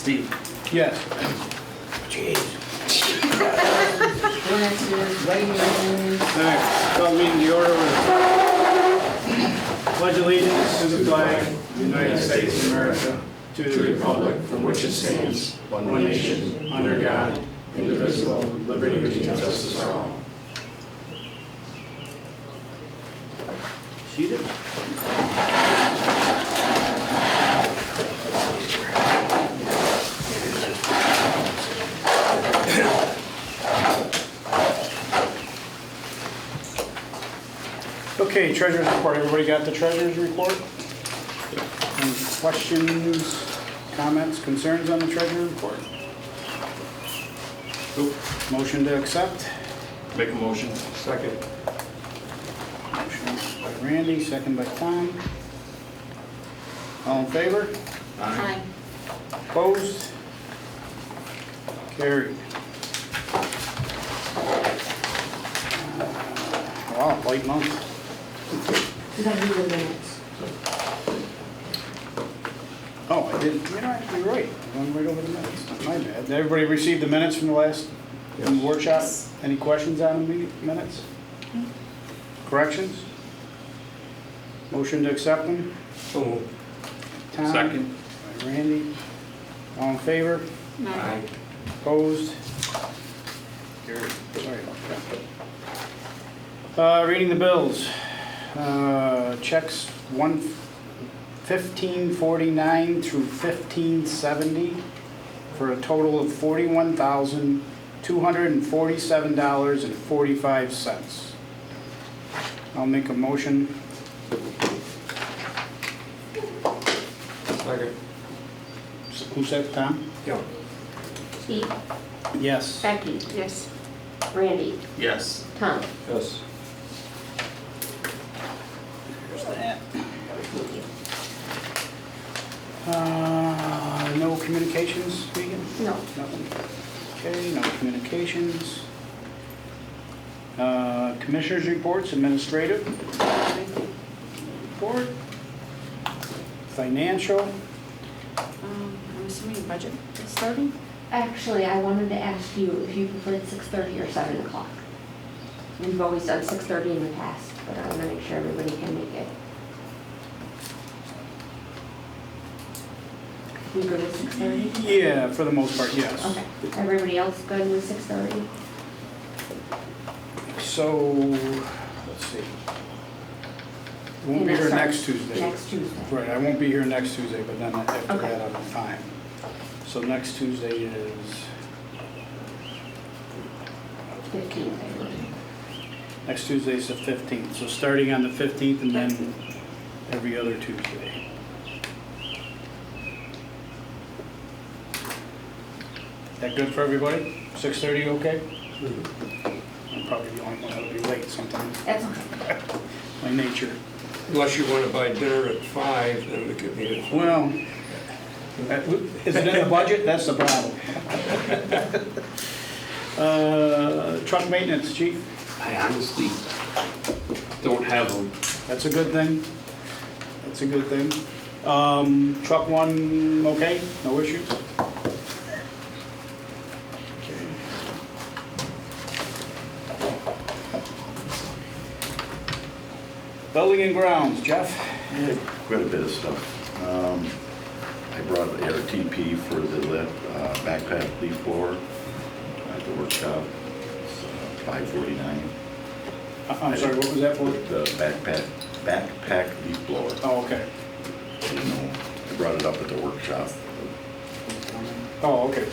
Steve. Yes. Jeez. All right, call meeting to order with pledge allegiance to the flag of the United States of America, to the republic from which it stands, one nation, under God, indivisible, with liberty and justice for all. She did. Okay, treasurer's report. Everybody got the treasurer's report? Any questions, comments, concerns on the treasurer's report? Nope. Motion to accept? Make a motion. Second. Motion by Randy, second by Tom. All in favor? Aye. Opposed? Carried. Wow, late month. You gotta do the minutes. Oh, I didn't, you're actually right. I went right over the minutes. My bad. Did everybody receive the minutes from the last from the workshop? Any questions on the minutes? Corrections? Motion to accept them? So moved. Tom? Second. By Randy. All in favor? Aye. Opposed? Carried. Sorry about that. Reading the bills. Checks 1549 through 1570 for a total of $41,247.45. I'll make a motion. Second. Who said, Tom? Yeah. Steve, Yes. Becky, Yes. Randy, Yes. Tom. Yes. There's that. No communications, Megan? No. Nothing. Okay, no communications. Commissioners' reports, administrative report, financial. I'm assuming budget is starting? Actually, I wanted to ask you if you preferred 6:30 or 7 o'clock. We've always done 6:30 in the past, but I want to make sure everybody can make it. We good with 6:30? Yeah, for the most part, yes. Okay. Everybody else good with 6:30? So, let's see. Won't be And here that next starts Tuesday. Next Tuesday. Right, I won't be here next Tuesday, but then after Okay. that I'm fine. So next Tuesday is, 15th, I believe. next Tuesday is the 15th. So starting on the 15th and then every other Tuesday. That good for everybody? 6:30 okay? I'm probably the only one that'll be late sometimes. That's okay. My nature. Unless you want to buy dinner at 5, then we could meet at 4. Well, is it in the budget? That's the problem. Truck maintenance, chief? I honestly don't have them. That's a good thing. That's a good thing. Truck one, okay? No issues? Okay. Building and grounds, Jeff? Yeah, quite a bit of stuff. I brought the RTP for the backpack leaf blower at the workshop. It's $549. I'm sorry, what was that for? The backpack leaf blower. Oh, okay. I didn't know. I brought it up at the workshop. Oh, okay.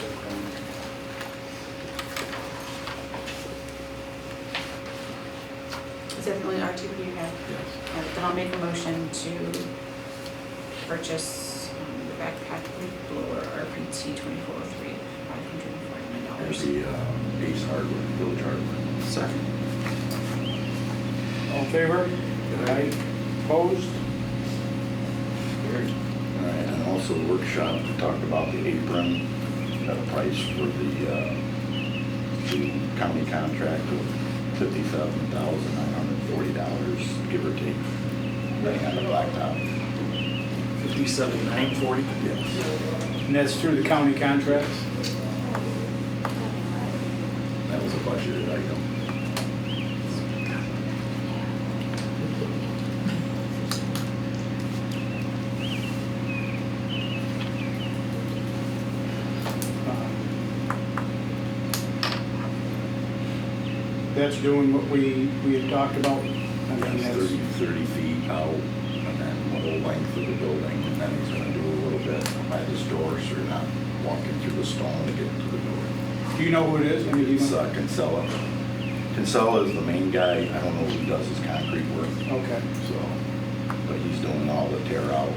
Is that the only RTP you have? Yes. Then I'll make a motion to purchase the backpack leaf blower RPT 2403, There's $549. the Ace Hardware, Village Hardware. Second. All in favor? Aye. Opposed? Carried. All right, and also the workshop, we talked about the apron, got a price for the county contract of $57,940, give or take, depending on the blacktop. $57,940. Yes. And that's through the county contracts? That was a budgeted item. That's doing what we had talked about? And then That's that's, 30 feet out, and then the whole length of the building, and then he's gonna do a little bit by this door, so you're not walking through the stone to get to the building. do you know who it is? I mean, do you It's know? Kinsella. Kinsella is the main guy. I don't know who does his concrete work, Okay. so, but he's doing all the tear out,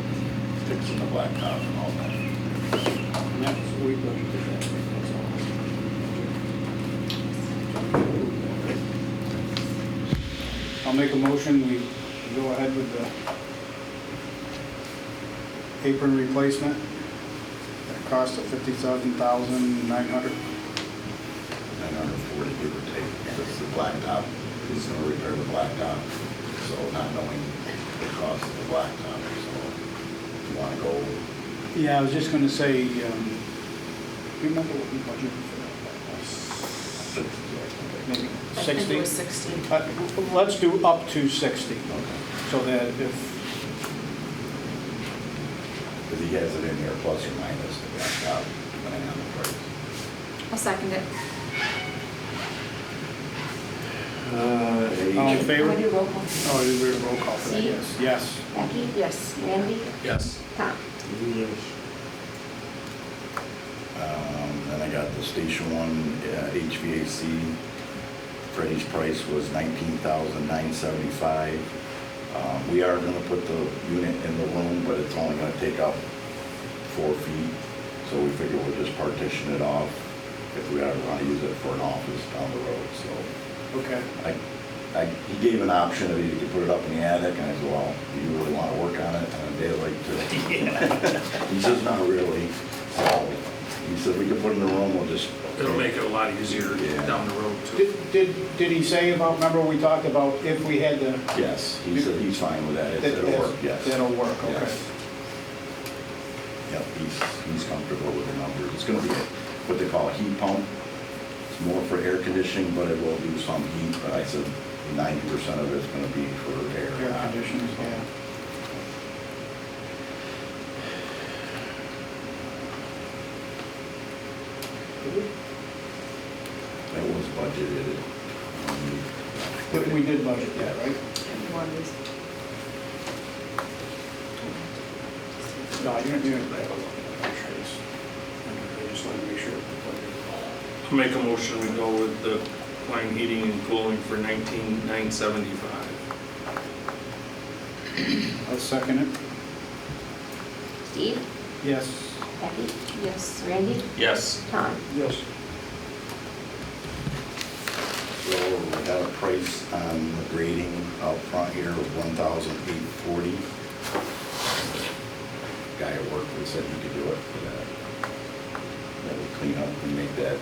fixing the blacktop and all that. And that's, we budgeted that. That's all. I'll make a motion, we go ahead with the apron replacement at a cost of $57,900. 940, give or take. That's the blacktop. He's gonna repair the blacktop, so not knowing the cost of the blacktop, so if you wanna go, Yeah, I was just gonna say, do you remember what we budgeted for that? Maybe I think it 60? was 60. Let's do up to 60, okay. so that if, Because he has it in here plus or minus the blacktop, depending on the price. I'll second it. all in I'm favor? gonna do roll call. Oh, we did a roll call for that, Steve? yes. Yes. Becky? Yes. Randy? Yes. Tom? Then I got the Station 1 HVAC. Freddie's price was $19,975. We are gonna put the unit in the room, but it's only gonna take up 4 feet. So we figure we'll just partition it off if we ever wanna use it for an office down the road, so. Okay. He gave an option of you could put it up in the attic, and I said, well, do you really wanna work on it on a day like today? He says, not really. So he said, we could put it in the room, we'll just. It'll make it a lot easier Yeah. down the road too. Did he say about, remember we talked about if we had to? Yes, he said he's fine with that, it'll work, yes. That'll work, okay. Yes. Yep, he's comfortable with the numbers. It's gonna be what they call a heat pump. It's more for air conditioning, but it will do some heat, but I said 90% of it's gonna be for air. Air conditioning, yeah. That was budgeted. But we did budget that, right? One is. No, you're gonna have a look at that trace. I just want to make sure. I'll make a motion, we go with the Klein Heating and Cooling for $19,975. I'll second it. Steve? Yes. Becky? Yes. Randy? Yes. Tom? Yes. So we got a price on the grading out front here of $1,840. Guy at work that said he could do it for that. That would clean up and make that,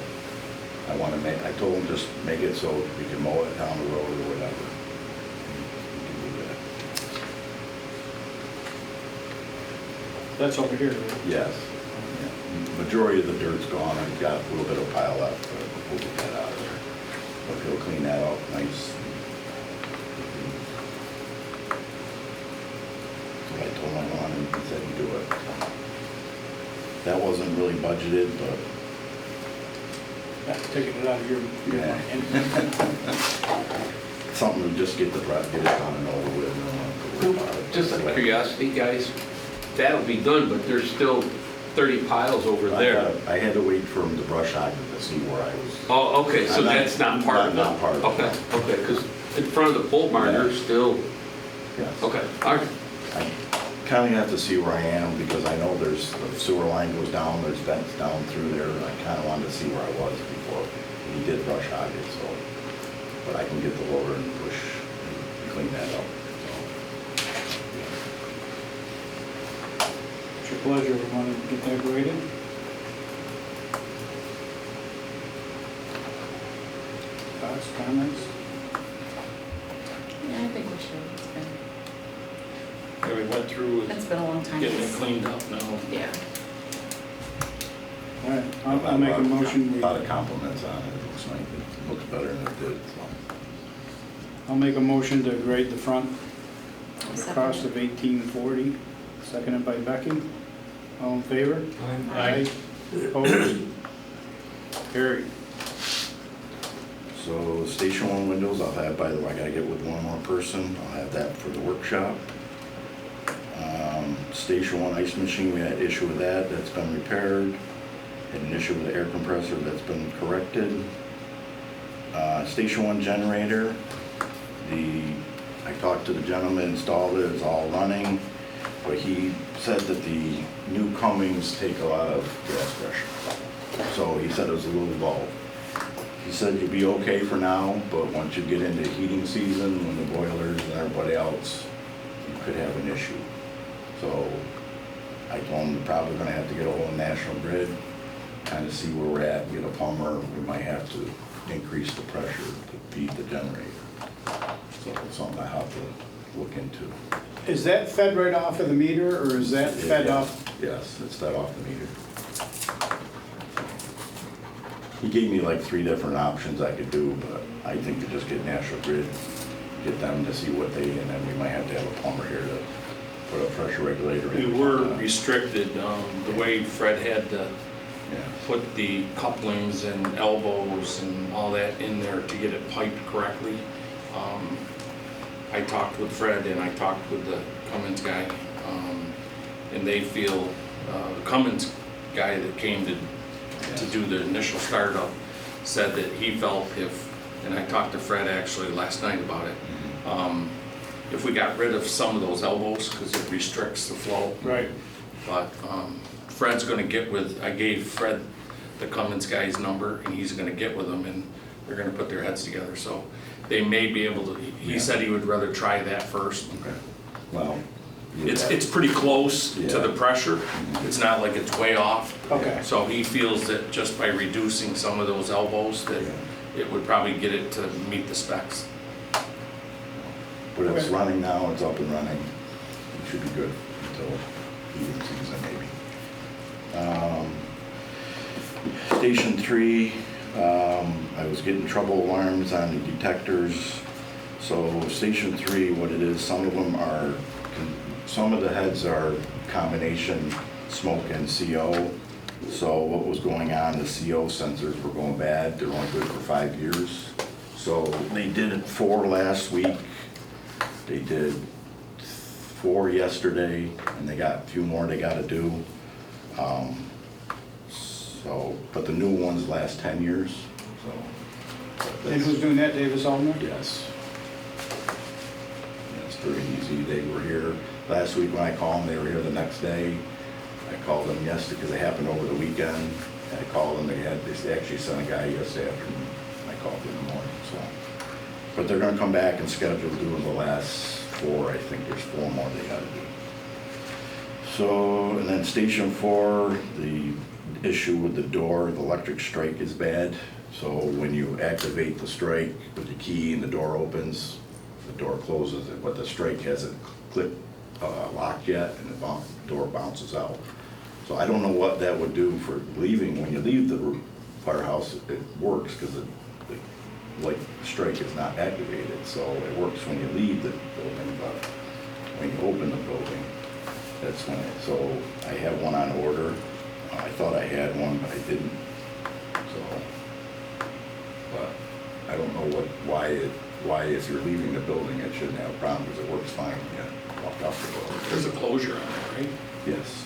I told him just make it so we can mow it down the road or whatever. We can do that. That's over here, right? Yes. Yeah. Majority of the dirt's gone, I've got a little bit of pile left, but we'll get that out of there. But he'll clean that up nice. So I told him I wanted, and he said he'd do it. That wasn't really budgeted, but That's taking it out of your Yeah. money. something to just get it done and over with. And don't have to worry about it. Just out of curiosity, guys, that'll be done, but there's still 30 piles over there. I had to wait for him to brush hog to see where I was. Oh, okay, so I'm not- that's not part of it? not part of it. Okay, okay, because in front of the pole barn, Yeah. there's still, Yes. okay, all right. I kind of have to see where I am because I know there's, the sewer line goes down, there's vents down through there. And I kind of wanted to see where I was before he did brush hog it, so. But I can get the loader and push and clean that up. It's your pleasure, we want to get that graded? Thoughts, comments? Yeah, I think we should. It's been Yeah, we went through It's been a long time. getting it cleaned up now. Yeah. All right, I'll make a motion, A we- lot of compliments on it, it looks like, it looks better than it did, so. I'll make a motion to grade the front I'll at a second cost it. of $18.40, seconded by Becky. All in favor? Aye. Opposed? Carried. So station one windows, I'll have, by the way, I gotta get with one more person, I'll have that for the workshop. Station one ice machine, we had an issue with that, that's been repaired. Had an issue with the air compressor, that's been corrected. Station one generator, I talked to the gentleman, installed it, it's all running, but he said that the new Cummings take a lot of gas pressure. So he said it was a little low. He said you'll be okay for now, but once you get into heating season, when the boilers and everybody else, you could have an issue. So I told him we're probably gonna have to get a hold of National Grid, kind of see where we're at, get a plumber. We might have to increase the pressure to feed the generator. So it's something I have to look into. Is that fed right off of the meter, or is that fed Yeah. off? Yes, it's fed off the meter. He gave me like 3 different options I could do, but I think to just get National Grid, get them to see what they, and then we might have to have a plumber here to put a pressure regulator in. We were restricted, the way Fred had to Yeah, put the couplings and elbows and all that in there to get it piped correctly. I talked with Fred and I talked with the Cummins guy, and they feel, the Cummins guy that came to do the initial startup said that he felt and I talked to Fred actually last night about it, if we got rid of some of those elbows, because it restricts the flow. Right. But Fred's gonna get with, I gave Fred the Cummins guy's number, and he's gonna get with them, and they're gonna put their heads together, so they may be able to, he Yeah. said he would rather try that first. okay. Well. It's pretty close to the Yeah. pressure, it's not like it's way off. Okay. So he feels that just by reducing some of those elbows, that it would probably get it to meet the specs. But it's Okay. running now, it's up and running. It should be good until heating season maybe. Station 3, I was getting trouble alarms on the detectors. So Station 3, what it is, some of the heads are combination smoke and CO. So what was going on, the CO sensors were going bad, they're only good for 5 years. So they did 4 last week. They did 4 yesterday, and they got a few more they gotta do. But the new ones last 10 years, so. And who's doing that, Davis Allmer? Yes. It's pretty easy. They were here last week when I called them, they were here the next day. I called them yesterday because it happened over the weekend. I called them, they actually sent a guy yesterday afternoon. I called in the morning, so. But they're gonna come back and schedule doing the last 4, I think there's 4 more they gotta do. So, and then Station 4, the issue with the door, the electric strike is bad. So when you activate the strike with the key and the door opens, the door closes, but the strike hasn't locked yet, and the door bounces out. So I don't know what that would do for leaving. When you leave the firehouse, it works because the light strike is not activated, so it works when you leave the building, but when you open the building, that's when it, so I have one on order. I thought I had one, but I didn't, so. But I don't know why if you're leaving the building, it shouldn't have a problem, because it works fine when you walk out the building. There's a closure on it, right? Yes,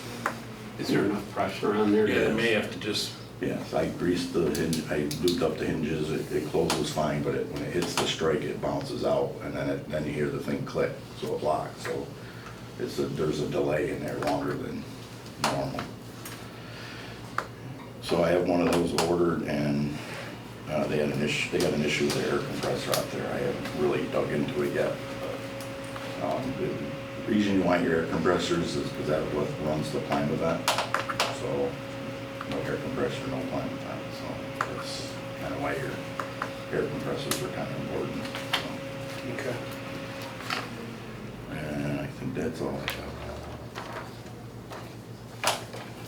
Is there enough pressure on there? Yeah, they may have to just, yes, I greased the hinge, I looped up the hinges, it closes fine, but when it hits the strike, it bounces out, and then you hear the thing click, so it locks, so there's a delay in there longer than normal. So I have one of those ordered, and they got an issue with the air compressor out there. I haven't really dug into it yet. But, the reason you want your air compressors is because that's what runs the climate vent. So no air compressor, no climate vent. So that's kind of why your air compressors are kind of important. So. Okay. And I think that's all I have.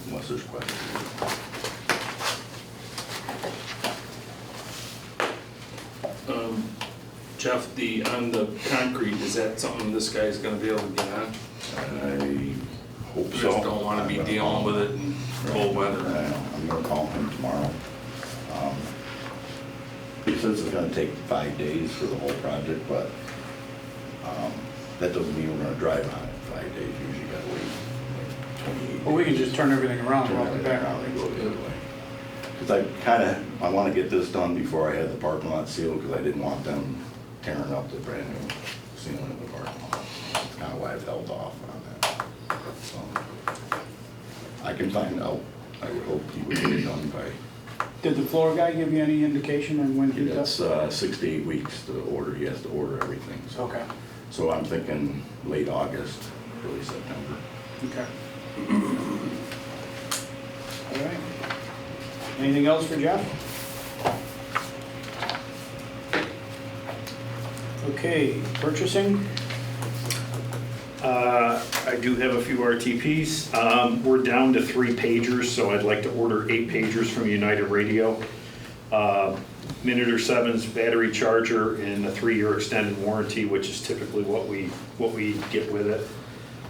Unless there's questions. Jeff, on the concrete, is that something this guy's gonna be able to get on? I hope so. Just don't wanna be dealing with it in cold weather. I'm gonna call him tomorrow. He says it's gonna take 5 days for the whole project, but that doesn't mean we're gonna drive on it in 5 days. Usually gotta wait like 28 days. Well, we can just turn everything around, Turn walk it everything back. around and go the other way. Because I want to get this done before I had the parking lot sealed, because I didn't want them tearing up the brand new ceiling of the parking lot. That's kind of why I've held off on that. So, I can find out. I would hope he would get it done by, Did the floor guy give you any indication on when he it's does? 6 to 8 weeks to order. He has to order everything. Okay, So I'm thinking late August, early September. okay. All right. Anything else for Jeff? Okay, purchasing? I do have a few RTPs. We're down to 3 pagers, so I'd like to order 8 pagers from United Radio. Minute or 7's battery charger and a 3-year extended warranty, which is typically what we get with it.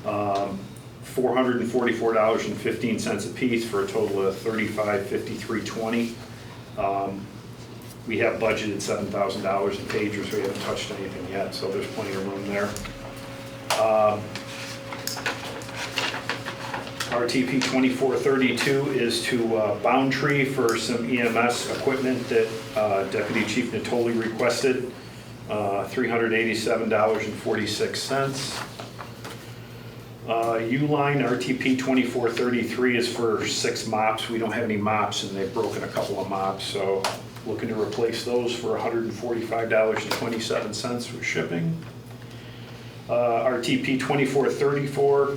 $444.15 a piece for a total of $35.53.20. We have budgeted $7,000 in pagers. We haven't touched anything yet, so there's plenty of room there. RTP 2432 is to Boundtree for some EMS equipment that Deputy Chief Natoli requested, $387.46. Uline RTP 2433 is for 6 mops. We don't have any mops, and they've broken a couple of mops, so looking to replace those for $145.27 for shipping. RTP 2434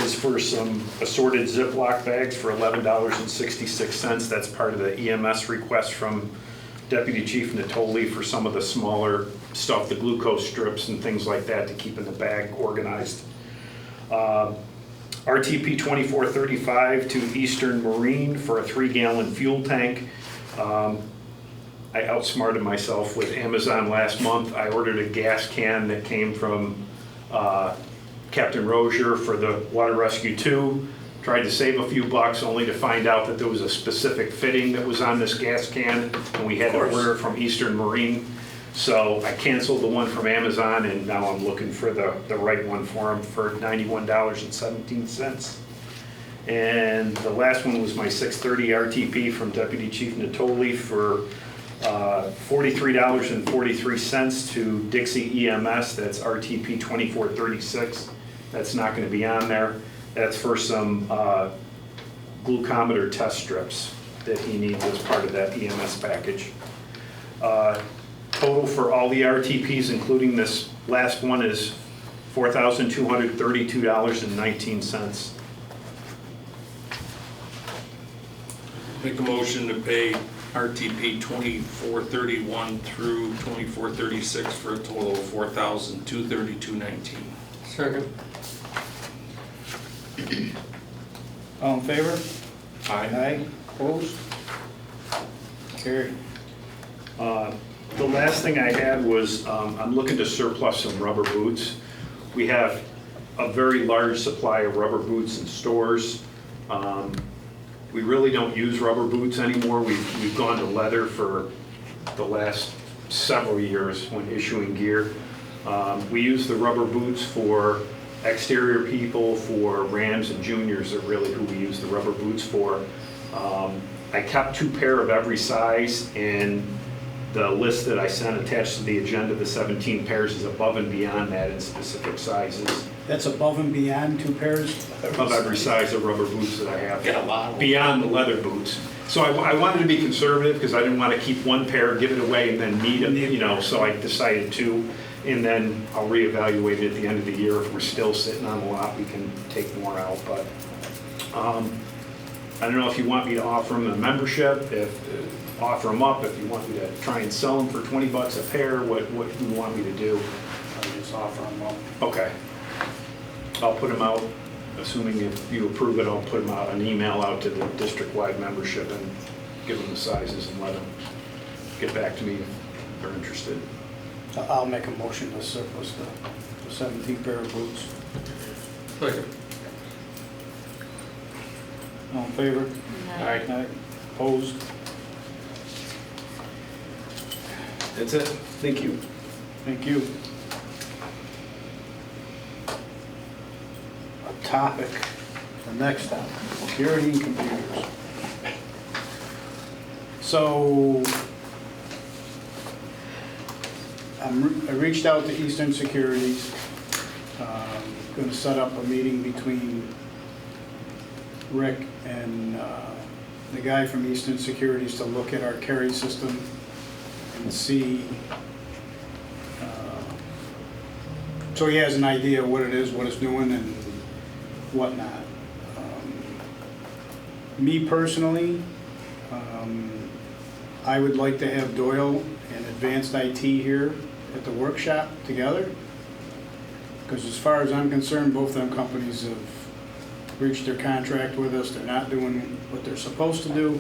is for some assorted Ziploc bags for $11.66. That's part of the EMS request from Deputy Chief Natoli for some of the smaller stuff, the glucose strips and things like that to keep in the bag organized. RTP 2435 to Eastern Marine for a 3-gallon fuel tank. I outsmarted myself with Amazon last month. I ordered a gas can that came from Captain Rozier for the Water Rescue 2. Tried to save a few bucks only to find out that there was a specific fitting that was on this gas can, and we had to order it from Eastern Marine. So I canceled the one from Amazon, and now I'm looking for the right one for them for $91.17. And the last one was my 630 RTP from Deputy Chief Natoli for $43.43 to Dixie EMS. That's RTP 2436. That's not going to be on there. That's for some glucometer test strips that he needs as part of that EMS package. Total for all the RTPs, including this last one, is $4,232.19. Make a motion to pay RTP 2431 through 2436 for a total of $4,232.19. Second. All in favor? Aye. Aye, opposed? Carried. The last thing I had was, I'm looking to surplus some rubber boots. We have a very large supply of rubber boots in stores. We really don't use rubber boots anymore. We've gone to leather for the last several years when issuing gear. We use the rubber boots for exterior people, for Rams and juniors are really who we use the rubber boots for. I kept 2 pair of every size, and the list that I sent attached to the agenda, the 17 pairs, is above and beyond that in specific sizes. That's above and beyond 2 pairs? Of every size of rubber boots that I have. Got a lot of them. Beyond the leather boots. So I wanted to be conservative because I didn't want to keep 1 pair, give it away, and then need them, you know, so I decided 2. And then I'll reevaluate it at the end of the year. If we're still sitting on the lot, we can take more out. But I don't know if you want me to offer them a membership, offer them up, if you want me to try and sell them for 20 bucks a pair, what do you want me to do? I'll just offer them up. Okay. I'll put them out, assuming if you approve it, I'll put them out, an email out to the district-wide membership and give them the sizes and let them get back to me if they're interested. I'll make a motion to surplus the 17 pair of boots. Second. All in favor? Aye. Opposed? That's it. Thank you. Thank you. A topic, the next topic, security and computers. So, I reached out to Eastern Securities. Going to set up a meeting between Rick and the guy from Eastern Securities to look at our carry system and see, so he has an idea of what it is, what it's doing, and whatnot. Me personally, I would like to have Doyle and Advanced IT here at the workshop together, because as far as I'm concerned, both of them companies have reached their contract with us. They're not doing what they're supposed to do.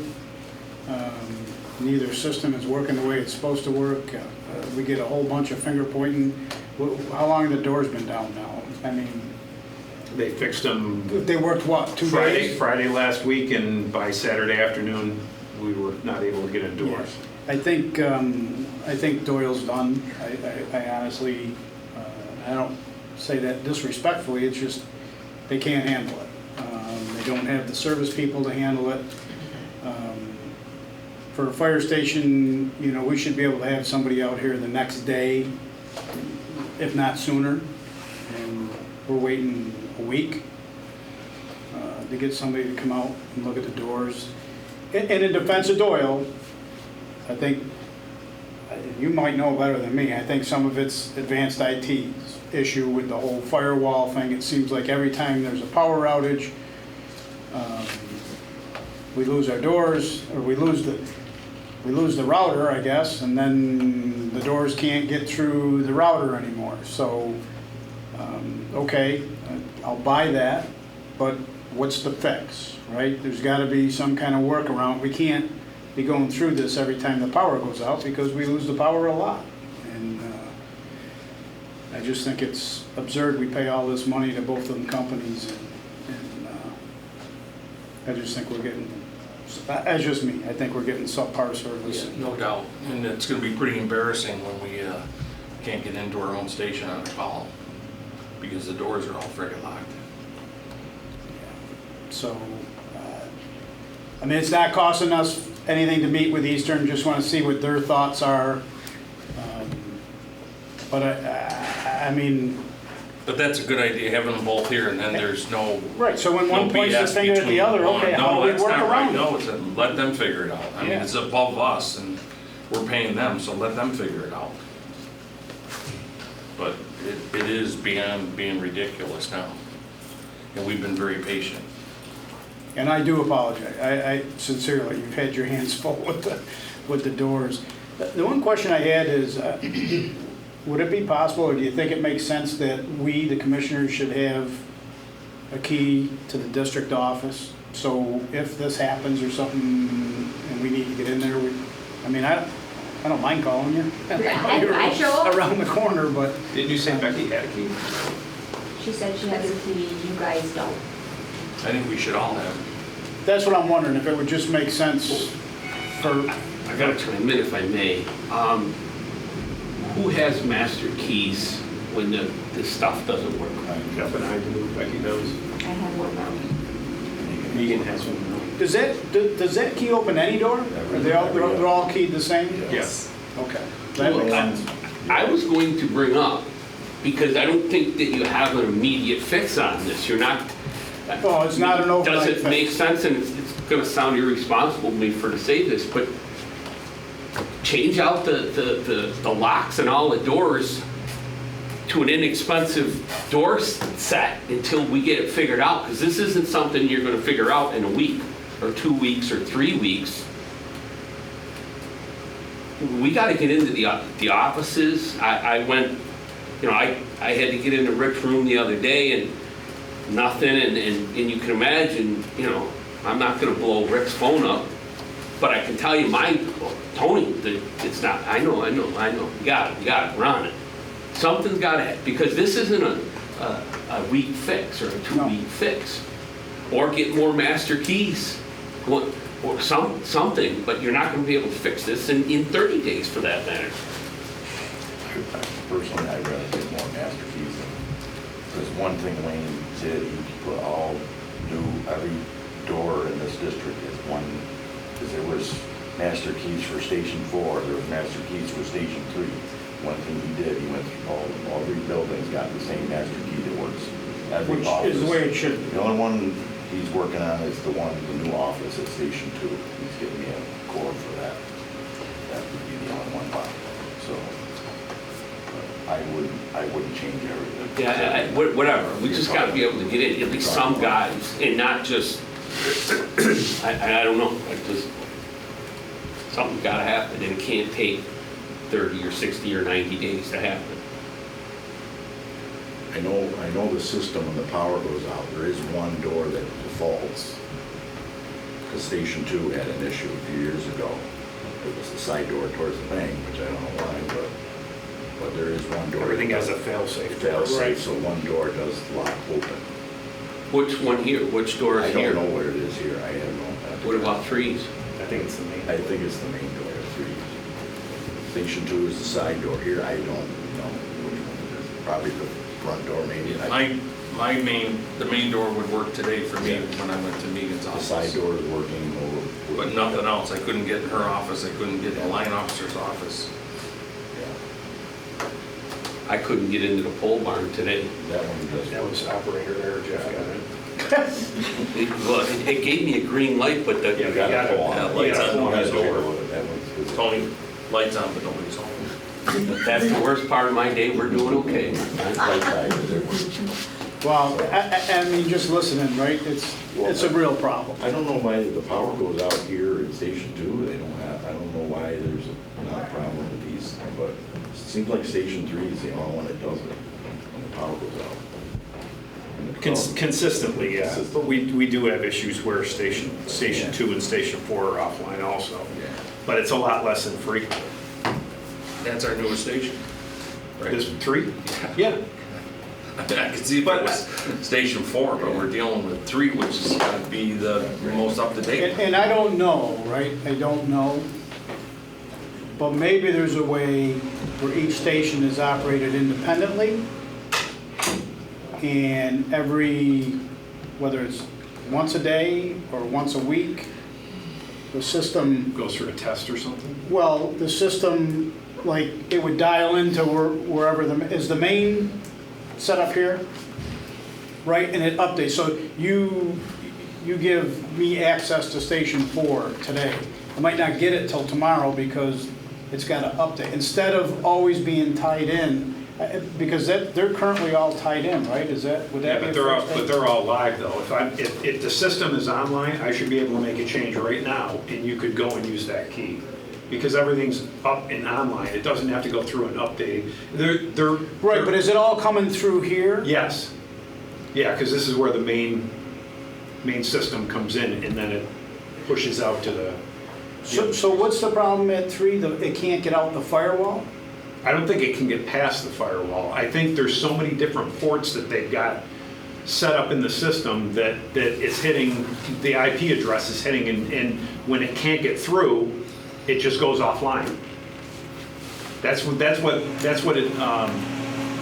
Neither system is working the way it's supposed to work. We get a whole bunch of finger pointing. How long have the doors been down now? I mean, They fixed them they worked what, 2 days? Friday last week, and by Saturday afternoon, we were not able to get indoors. I think Doyle's done. I honestly, I don't say that disrespectfully, it's just they can't handle it. They don't have the service people to handle it. For a fire station, you know, we should be able to have somebody out here the next day, if not sooner. And we're waiting a week to get somebody to come out and look at the doors. And in defense of Doyle, I think, you might know better than me, I think some of it's Advanced IT's issue with the whole firewall thing. It seems like every time there's a power outage, we lose our doors, or we lose the router, I guess, and then the doors can't get through the router anymore. So, okay, I'll buy that, but what's the fix, right? There's got to be some kind of workaround. We can't be going through this every time the power goes out, because we lose the power a lot. And I just think it's absurd we pay all this money to both of them companies, and I just think we're getting, that's just me, I think we're getting subpar service. Yeah, no doubt. And it's going to be pretty embarrassing when we can't get into our own station on a call because the doors are all friggin' locked. So, I mean, it's not costing us anything to meet with Eastern, just want to see what their thoughts are. But I mean... But that's a good idea, having them both here, and then there's no... Right, so when one no points the BS finger at the between other, one. okay, how do we that's work not right. around No, it? it's let them figure it out. I mean, Yeah. it's above us, and we're paying them, so let them figure it out. But it is beyond being ridiculous now, and we've been very patient. And I do apologize. I sincerely, you've had your hands full with the doors. The one question I had is, would it be possible, or do you think it makes sense that we, the commissioners, should have a key to the district office? So if this happens or something and we need to get in there, I mean, I don't mind calling you. I show up. Around the corner, but Didn't you say Becky had a key? She said she has a key, you guys don't. I think we should all have. that's what I'm wondering, if it would just make sense for, I gotta chime in if I may. Who has master keys when the stuff doesn't work? Jeff and I do, Becky does. I have one now. Megan has one now. does that key open any door? Are they're all keyed the same? Yes. Okay. That makes sense. I was going to bring up, because I don't think that you have an immediate fix on this. You're not. Oh, it's not an overnight Does it make fix. sense, and it's gonna sound irresponsible of me to say this, but change out the locks and all the doors to an inexpensive door set until we get it figured out, because this isn't something you're gonna figure out in a week, or 2 weeks, or 3 weeks. We gotta get into the offices. I went, I had to get into Rick's room the other day, and nothing, and you can imagine, you know, I'm not gonna blow Rick's phone up, but I can tell you Tony, it's not, I know, you got it, we're on it. Something's gotta, because this isn't a week fix or a 2-week fix. Or get more master keys, or something, but you're not gonna be able to fix this in 30 days for that matter. Personally, I'd rather get more master keys. Because one thing Wayne did, he put all new, every door in this district is one, because there was master keys for Station 4, there was master keys for Station 3. One thing he did, he went through all 3 buildings, got the same master key that works every office. Which is the way it should be. The only one he's working on is the new office at Station 2. He's getting me a cord for that. That would be the only one box. So I wouldn't change everything. Yeah, whatever, we just gotta be able to get in, at least some guys, and not just, I don't know, like just, something's gotta happen, and it can't take 30 or 60 or 90 days to happen. I know the system when the power goes out, there is one door that defaults. Because Station 2 had an issue a few years ago. It was the side door towards the bank, which I don't know why, but there is one door. Everything has a fail-safe. Fail-safe, so one door does lock open. Which one here, which door is here? I don't know where it is here, I have no. What about 3s? I think it's the main. I think it's the main door, 3. Station 2 is the side door here, I don't know which one it is. Probably the front door maybe. The main door would work today for me when I went to Megan's The office. side door is working over. But nothing else. I couldn't get in her office, I couldn't get in the line officer's office. I couldn't get into the pole barn today. That one does. That was operator there, Jeff got it. Well, it gave me a green light, but the. Yeah, you gotta pull on. Lights You gotta on, pull on nobody's the door. over. That one's. Tony, lights on, but nobody's home. That's the worst part of my day, we're doing okay. Right side of there. Well, I mean, just listening, right, it's a real problem. I don't know why the power goes out here at Station 2, I don't know why there's not a problem with these, but it seems like Station 3 is the only one that does it, when the power goes out. And the problem- Consistently, yeah, Consistent. but we do have issues where Station 2 and Station 4 are offline also, Yeah. but it's a lot less than frequent. That's our newest station. Right. This 3? Yeah. I could see if it was Station 4, but we're dealing with 3, which is gotta be the most up to date. And I don't know, right, I don't know, but maybe there's a way where each station is operated independently, and whether it's once a day or once a week, the system, Goes through a test or something? well, the system, like, it would dial into wherever is the main set up here, right, and it updates, so you give me access to Station 4 today. I might not get it till tomorrow because it's got to update, instead of always being tied in, because they're currently all tied in, right, would Yeah, that be but a they're all, first but day? they're all live though. If the system is online, I should be able to make a change right now and you could go and use that key. Because everything's up and online, it doesn't have to go through an update. Right, but is it all coming through here? Yes. Yeah, because this is where the main system comes in and then it pushes out to the. So what's the problem at 3, it can't get out the firewall? I don't think it can get past the firewall. I think there's so many different ports that they've got set up in the system that it's hitting, the IP address is hitting, and when it can't get through, it just goes offline. That's what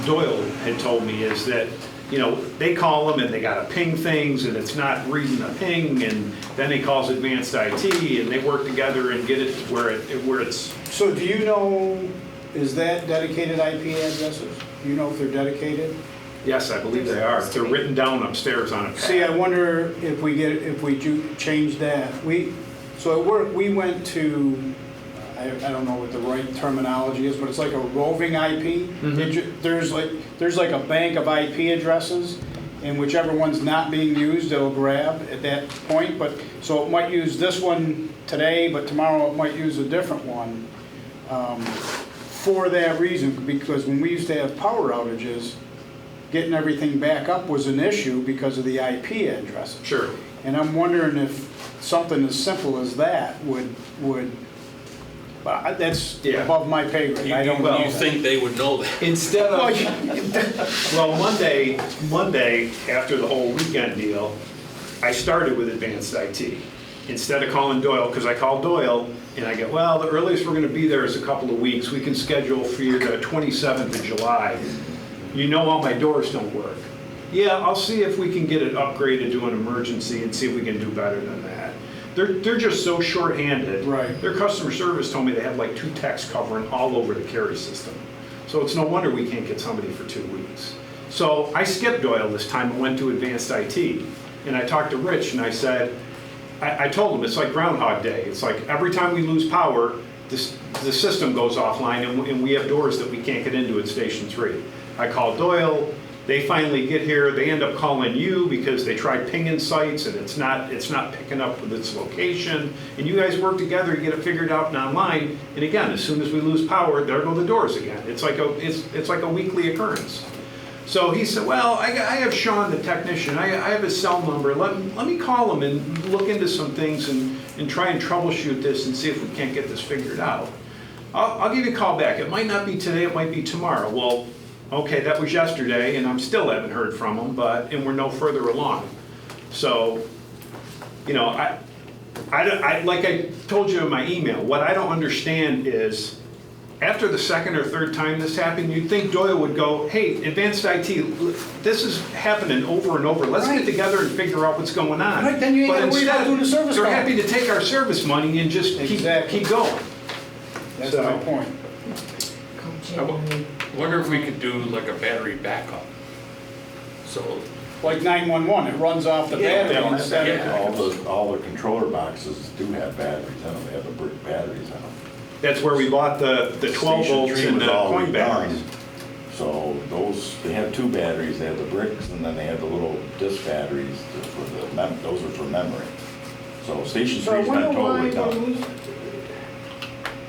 Doyle had told me, is that, you know, they call them and they gotta ping things and it's not reading a ping, and then he calls advanced IT and they work together and get it where it's. So do you know, is that dedicated IP addresses? Do you know if they're dedicated? Yes, I believe they are. They're written down upstairs on a pad. See, I wonder if we do change that. So at work, we went to, I don't know what the right terminology is, but it's like a roving IP. There's like a bank of IP addresses, and whichever one's not being used, it'll grab at that point. But so it might use this one today, but tomorrow it might use a different one. For that reason, because when we used to have power outages, getting everything back up was an issue because of the IP addresses. Sure. And I'm wondering if something as simple as that would, that's Yeah. above my pay grade. I don't know. You think they would know that? Instead of, well, Monday, after the whole weekend deal, I started with advanced IT. Instead of calling Doyle, because I called Doyle, and I get, well, the earliest we're gonna be there is a couple of weeks. We can schedule for you the 27th of July. You know all my doors don't work. Yeah, I'll see if we can get it upgraded to an emergency and see if we can do better than that. They're just so shorthanded. Right. Their customer service told me they have like 2 techs covering all over the carry system. So it's no wonder we can't get somebody for 2 weeks. So I skipped Doyle this time and went to advanced IT. And I talked to Rich and I said, I told him it's like Groundhog Day. It's like every time we lose power, the system goes offline and we have doors that we can't get into at Station 3. I called Doyle. They finally get here, they end up calling you because they tried pinging sites and it's not picking up with its location. And you guys work together to get it figured out and online. And again, as soon as we lose power, there go the doors again. It's like a weekly occurrence. So he said, well, I have Sean, the technician, I have his cell number. Let me call him and look into some things and try and troubleshoot this and see if we can't get this figured out. I'll give you a call back. It might not be today, it might be tomorrow. Well, okay, that was yesterday, and I'm still haven't heard from them, and we're no further along. So, you know, I like I told you in my email, what I don't understand is, after the second or third time this happened, you'd think Doyle would go, hey, advanced IT, this is happening over and over. Let's Right. get together and figure out what's going on. Right, then you ain't But gotta worry about instead, doing the service they're call. happy to take our service money and just Exactly. keep going. That's So- my point. I wonder if we could do like a battery backup. So, Like 911, it runs off the Yeah, battery they'll have instead of. All the controller boxes do have batteries in them, they have the brick batteries in them. That's where we bought the 12 Station volts 3 and was the already point batteries. done. So those, they have 2 batteries, they have the bricks and then they have the little disc batteries those are for memory. So Station So I 3's wonder been why totally we're done. losing,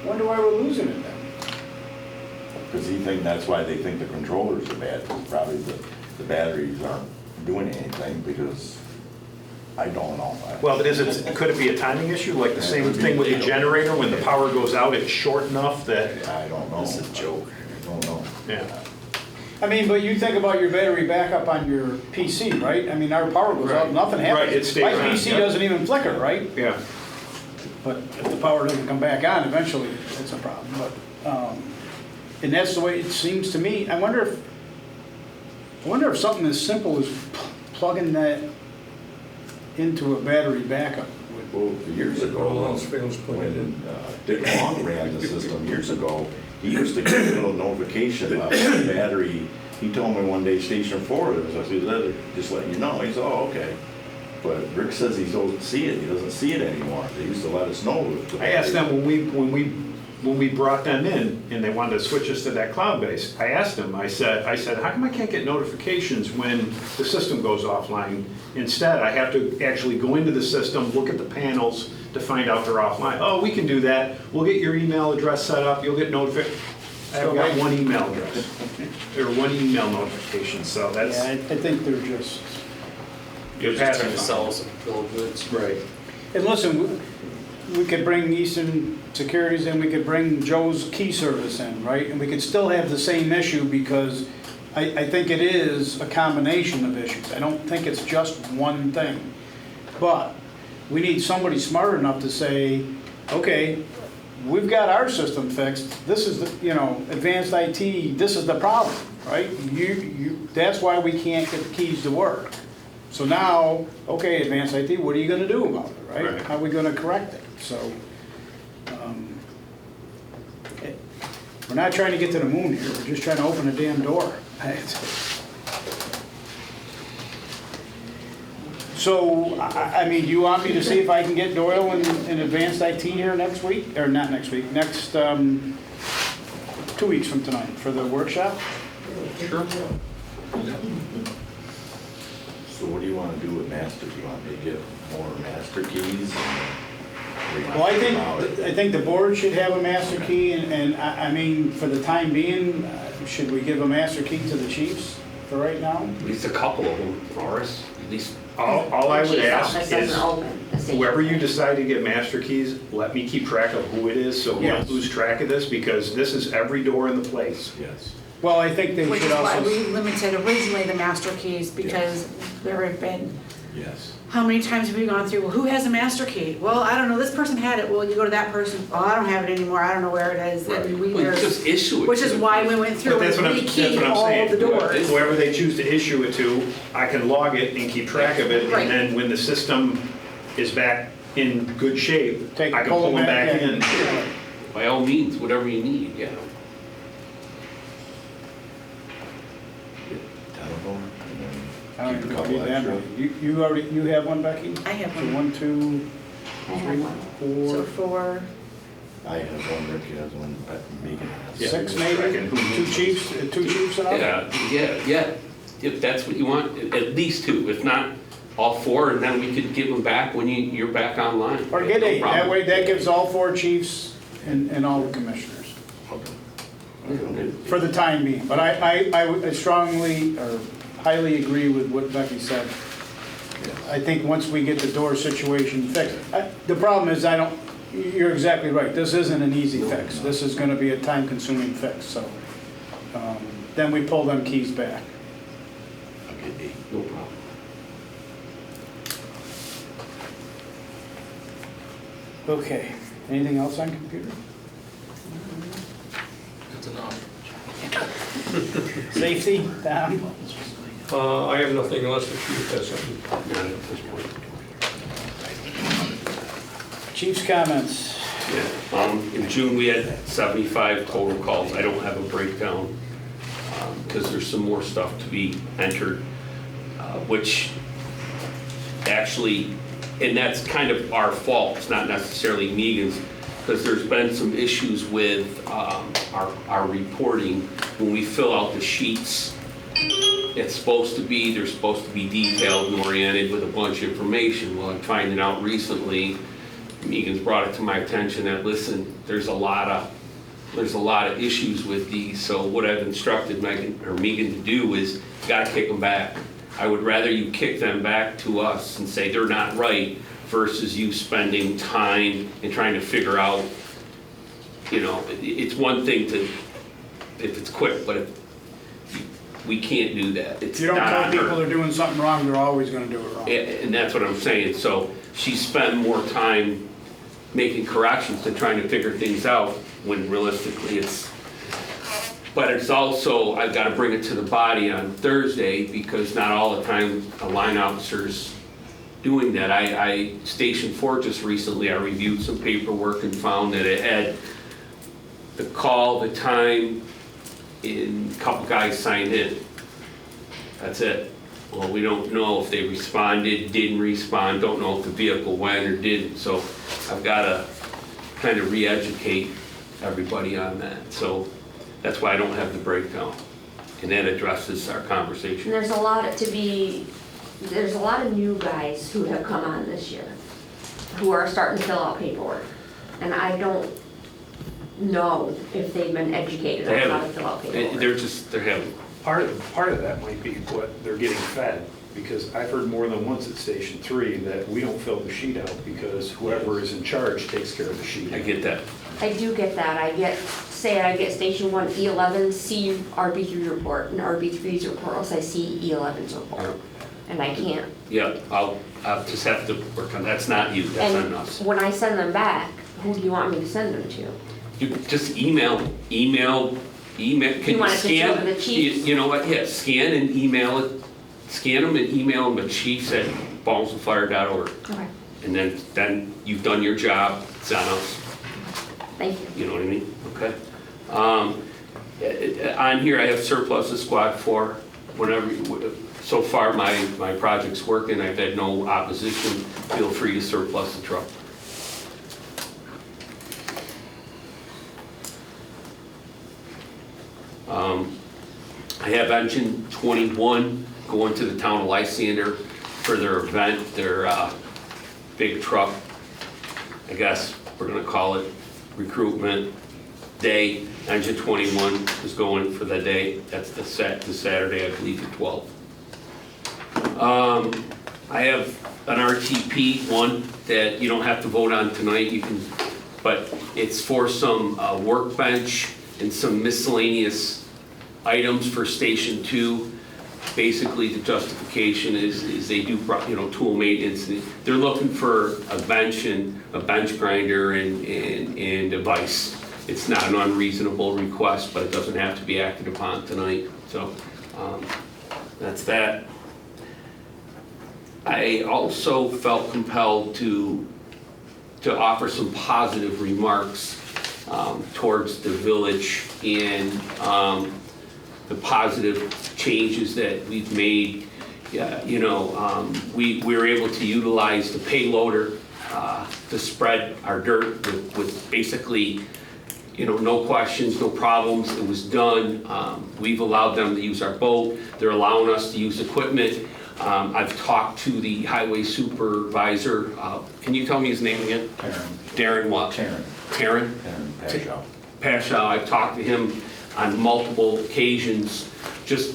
wonder why we're losing it then. Because that's why they think the controllers are bad, because probably the batteries aren't doing anything, because I don't know. Well, could it be a timing issue, like the same thing with the generator, when the power goes out, it's short enough that, I don't know. This is a joke. I don't know. yeah. I mean, but you think about your battery backup on your PC, right? I mean, our power goes out, Right. nothing happens. Right, it stays My on, PC yep. doesn't even flicker, right? Yeah. But if the power doesn't come back on, eventually it's a problem. But, and that's the way it seems to me. I wonder if something as simple as plugging that into a battery backup would. Well, years ago, All else fails, plug it in. when Dick Long ran the system years ago, he used to get a little notification about the battery. He told me one day, Station 4, there was, I said, just letting you know. He said, oh, okay. But Rick says he doesn't see it, he doesn't see it anymore. They used to let us know. if the I asked them when we brought them in and they wanted to switch us to that cloud base, I asked them, I said, how come I can't get notifications when the system goes offline? Instead, I have to actually go into the system, look at the panels to find out they're offline. Oh, we can do that. We'll get your email address set up, you'll get notified. I've got one email address, or one email notification, so Yeah, that's. I think they're just. you're just trying to passing sell on. us a bill of goods. Right. And listen, we could bring Easton Securities in, we could bring Joe's Key Service in, right? And we could still have the same issue because I think it is a combination of issues. I don't think it's just one thing. But we need somebody smart enough to say, okay, we've got our system fixed. This is the, advanced IT, this is the problem, right? That's why we can't get the keys to work. So now, okay, advanced IT, what are you gonna do about it, right? Right. How are we gonna correct it? So, we're not trying to get to the moon here, we're just trying to open a damn door. So, I mean, do you want me to see if I can get Doyle in advanced IT here next week? Or not next week, next, 2 weeks from tonight for the workshop? Sure. So what do you want to do with master? Do you want me to get more master keys? Well, I think the board should have a master key, and I mean, for the time being, should we give a master key to the chiefs? for right now? At least a couple of them are us, at least. All I would Chief's ask office is, doesn't open the station. whoever you decide to get master keys, let me keep track of who it is, so we Yes. don't lose track of this, because this is every door in the place. Yes. Well, I think they Which should is why also, we limited originally the master keys, because there have been, Yes. how many times have we gone through, well, who has a master key? Well, I don't know, this person had it, well, you go to that person, well, I don't have it anymore, I don't know where it is. And we- Well, there's- just issue it. Which is why we went through But that's and what I'm rekeyed all saying. of the doors. Whoever they choose to issue it to, I can log it and keep track of it, Right. and then when the system is back in good shape, I take, can pull pull them them back in. By all means, whatever you need, yeah. Telephone, and then I don't keep a even couple need that extra. many. You already, you have one, Becky? I have So one. 1, 2, I have 3, one. So 4, 4, I have one, Ricky has one, Megan has. Yeah. 6 maybe? Tracking who 2 needs chiefs, 2 chiefs enough? Yeah. If that's what you want, at least 2, if not all 4, and then we could give them back when you're back online. Or get No 8, that problem. way that gives all 4 chiefs and all the commissioners, for the time being. But I would strongly or highly agree with what Becky said. I think once we get the door situation fixed, the problem is you're exactly right, this isn't an easy fix. This is gonna be a time-consuming fix, so, then we pull them keys back. I'll get 8. No problem. Okay, anything else on computer? That's enough. Safety, Tom? I have nothing unless the chief has something. Not at this point. Chief's comments. Yeah, in June, we had 75 total calls. I don't have a breakdown, because there's some more stuff to be entered, which actually, and that's kind of our fault, it's not necessarily Megan's, because there's been some issues with our reporting. When we fill out the sheets, they're supposed to be detailed and oriented with a bunch of information. Well, I'm finding out recently, Megan's brought it to my attention that, listen, there's a lot of issues with these, so what I've instructed Megan to do is, you gotta kick them back. I would rather you kick them back to us and say they're not right, versus you spending time and trying to figure out, it's one thing if it's quick, but we can't do that. It's If you don't not tell on people her. they're doing something wrong, they're always gonna do it wrong. And that's what I'm saying, so she spent more time making corrections than trying to figure things out, when realistically but it's also, I've got to bring it to the body on Thursday, because not all the time a line officer's doing that. I Station 4 just recently, I reviewed some paperwork and found that it had the call, the time, and a couple guys signed in. That's it. Well, we don't know if they responded, didn't respond, don't know if the vehicle went or didn't, so I've got to kind of re-educate everybody on that. So that's why I don't have the breakdown, and that addresses our And conversation. there's a lot of new guys who have come on this year, who are starting to fill out paperwork. And I don't know if they've been educated They on how to haven't. fill out paperwork. They're having, Part of that might be what they're getting fed, because I've heard more than once at Station 3 that we don't fill the sheet out because whoever is in charge takes care of the sheet. I get that. I do get that. I get Station 1, E11, see RB3 report, and RB3's report, else I see E11's report. And I can't. Yeah, I'll just have to work on, that's not you, that's on us. And when I send them back, who do you want me to send them to? You just email, can You you want it to scan? show the chief? You know what, yeah, scan and email it, scan them and email them to chiefs@ballsandfire.org. Okay, And then you've done your job, it's on us, thank you. you know what I mean? Okay. On here, I have surplus of squad 4, whenever, so far my project's working, I've had no opposition, feel free to surplus the truck. I have engine 21 going to the town of Lysander for their event, their big truck, I guess we're gonna call it recruitment. day. Engine 21 is going for the day. That's the Saturday, I believe, at 12. I have an RTP one that you don't have to vote on tonight. You can, but it's for some workbench and some miscellaneous items for Station 2. Basically, the justification is they do, tool maintenance. They're looking for a bench and a bench grinder and a vise. It's not an unreasonable request, but it doesn't have to be acted upon tonight. So that's that. I also felt compelled to offer some positive remarks towards the village and the positive changes that we've made. We were able to utilize the payloader to spread our dirt with basically, no questions, no problems. It was done. We've allowed them to use our boat. They're allowing us to use equipment. I've talked to the highway supervisor. Can you tell me his name again? Darren what? Taryn Pashow. Pashow. I've talked to him on multiple occasions, just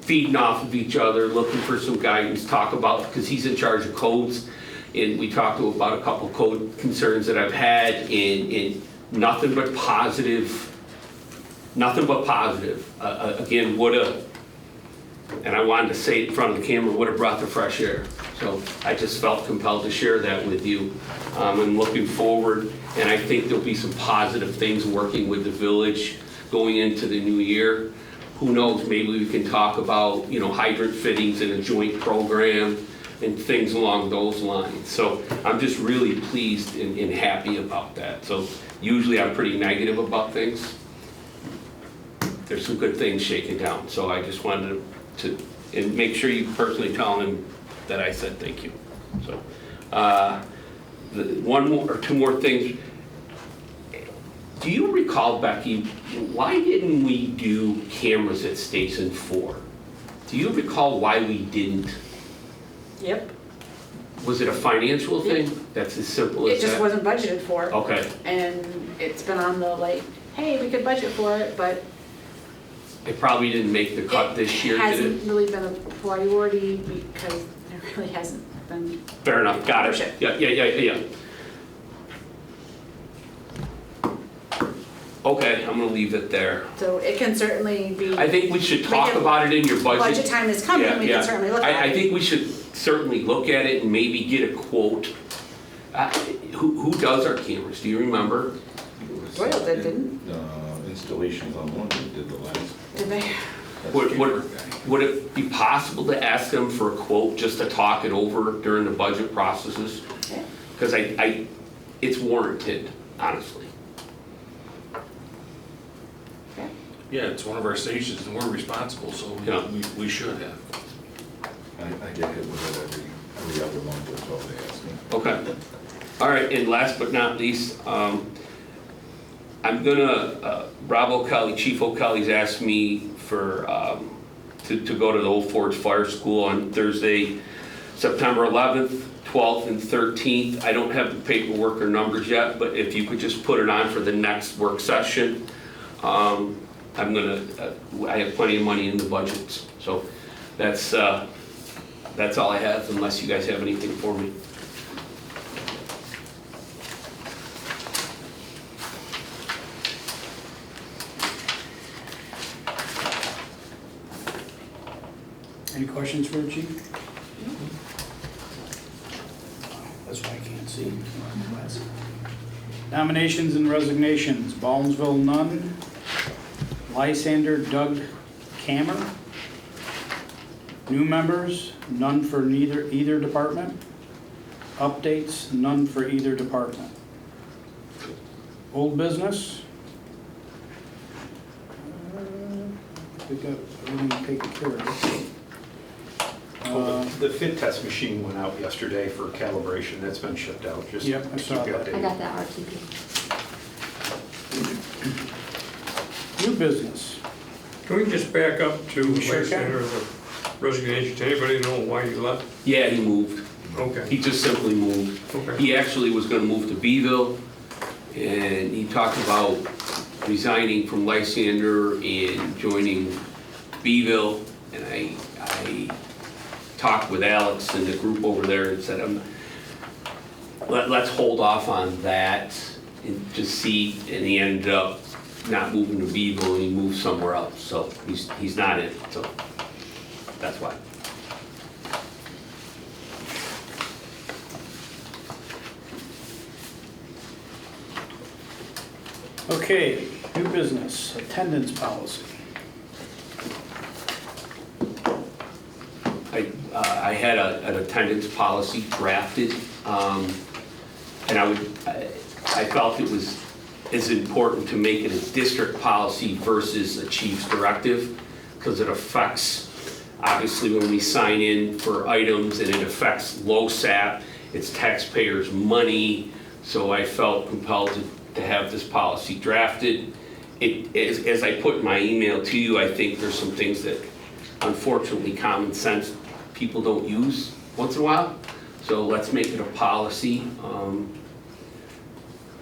feeding off of each other, looking for some guidance, because he's in charge of codes, and we talked to him about a couple code concerns that I've had, and nothing but positive. Again, and I wanted to say it in front of the camera, what a breath of fresh air. So I just felt compelled to share that with you. I'm looking forward, and I think there'll be some positive things working with the village going into the new year. Who knows, maybe we can talk about, hydrant fittings in a joint program and things along those lines. So I'm just really pleased and happy about that. So usually I'm pretty negative about things. There's some good things shaking down. So I just wanted to and make sure you personally tell him that I said thank you. So one more or two more things. Do you recall, Becky, why didn't we do cameras at Station 4? Do you recall why we didn't? Yep. Was it a financial thing? That's as simple as It that? just wasn't budgeted for. Okay. And it's been on the hey, we could budget for it, but It probably didn't make the cut this year, it did hasn't it? really been a priority because there really hasn't been. Fair enough, got it. Ownership. Yeah. Okay, I'm gonna leave it there. So it can certainly be. I think we should talk Make it- about it in your budget. Budget time is coming, Yeah, we yeah. can certainly look at it. I think we should certainly look at it and maybe get a quote. Who does our cameras? Do you remember? Royal did, didn't? Installations on one, we did the last. Did they? Would it be possible to ask them for a quote just to talk it over during the budget processes? Yeah. Because it's warranted, honestly. Yeah, it's one of our stations and we're responsible, so Yeah. we should have. I get hit with it every other month or so, they ask me. Okay. All right, and last but not least, I'm gonna, Rob O'Kelly, Chief O'Kelly's asked me for, to go to the Old Forge Fire School on Thursday, September 11th, 12th, and 13th. I don't have the paperwork or numbers yet, but if you could just put it on for the next work session. I have plenty of money in the budget, so that's all I have, unless you guys have anything for me. Any questions for the chief? That's why I can't see. Nominations and resignations, Ballsville, none. Lysander, Doug Kammer. New members, none for either department. Updates, none for either department. Old business. We got everything taken care of. The fit test machine went out yesterday for calibration. That's been shipped out. Just Yep, I saw keep you that. updated. I got that RTP. New business. Can we just back up to We sure can. Lysander, the resignation? Does anybody know why he left? Yeah, he moved. Okay, He just simply moved. okay. He actually was gonna move to Beeville, and he talked about resigning from Lysander and joining Beeville, and I talked with Alex and the group over there and said, let's hold off on that and just see, and he ended up not moving to Beeville, and he moved somewhere else, so he's not in, so that's why. Okay, new business, attendance policy. I had an attendance policy drafted, and I felt it was as important to make it a district policy versus a chief's directive, because it affects, obviously, when we sign in for items, and it affects LoSAP, it's taxpayers' money, so I felt compelled to have this policy drafted. As I put in my email to you, I think there's some things that, unfortunately, common sense people don't use once in a while, so let's make it a policy.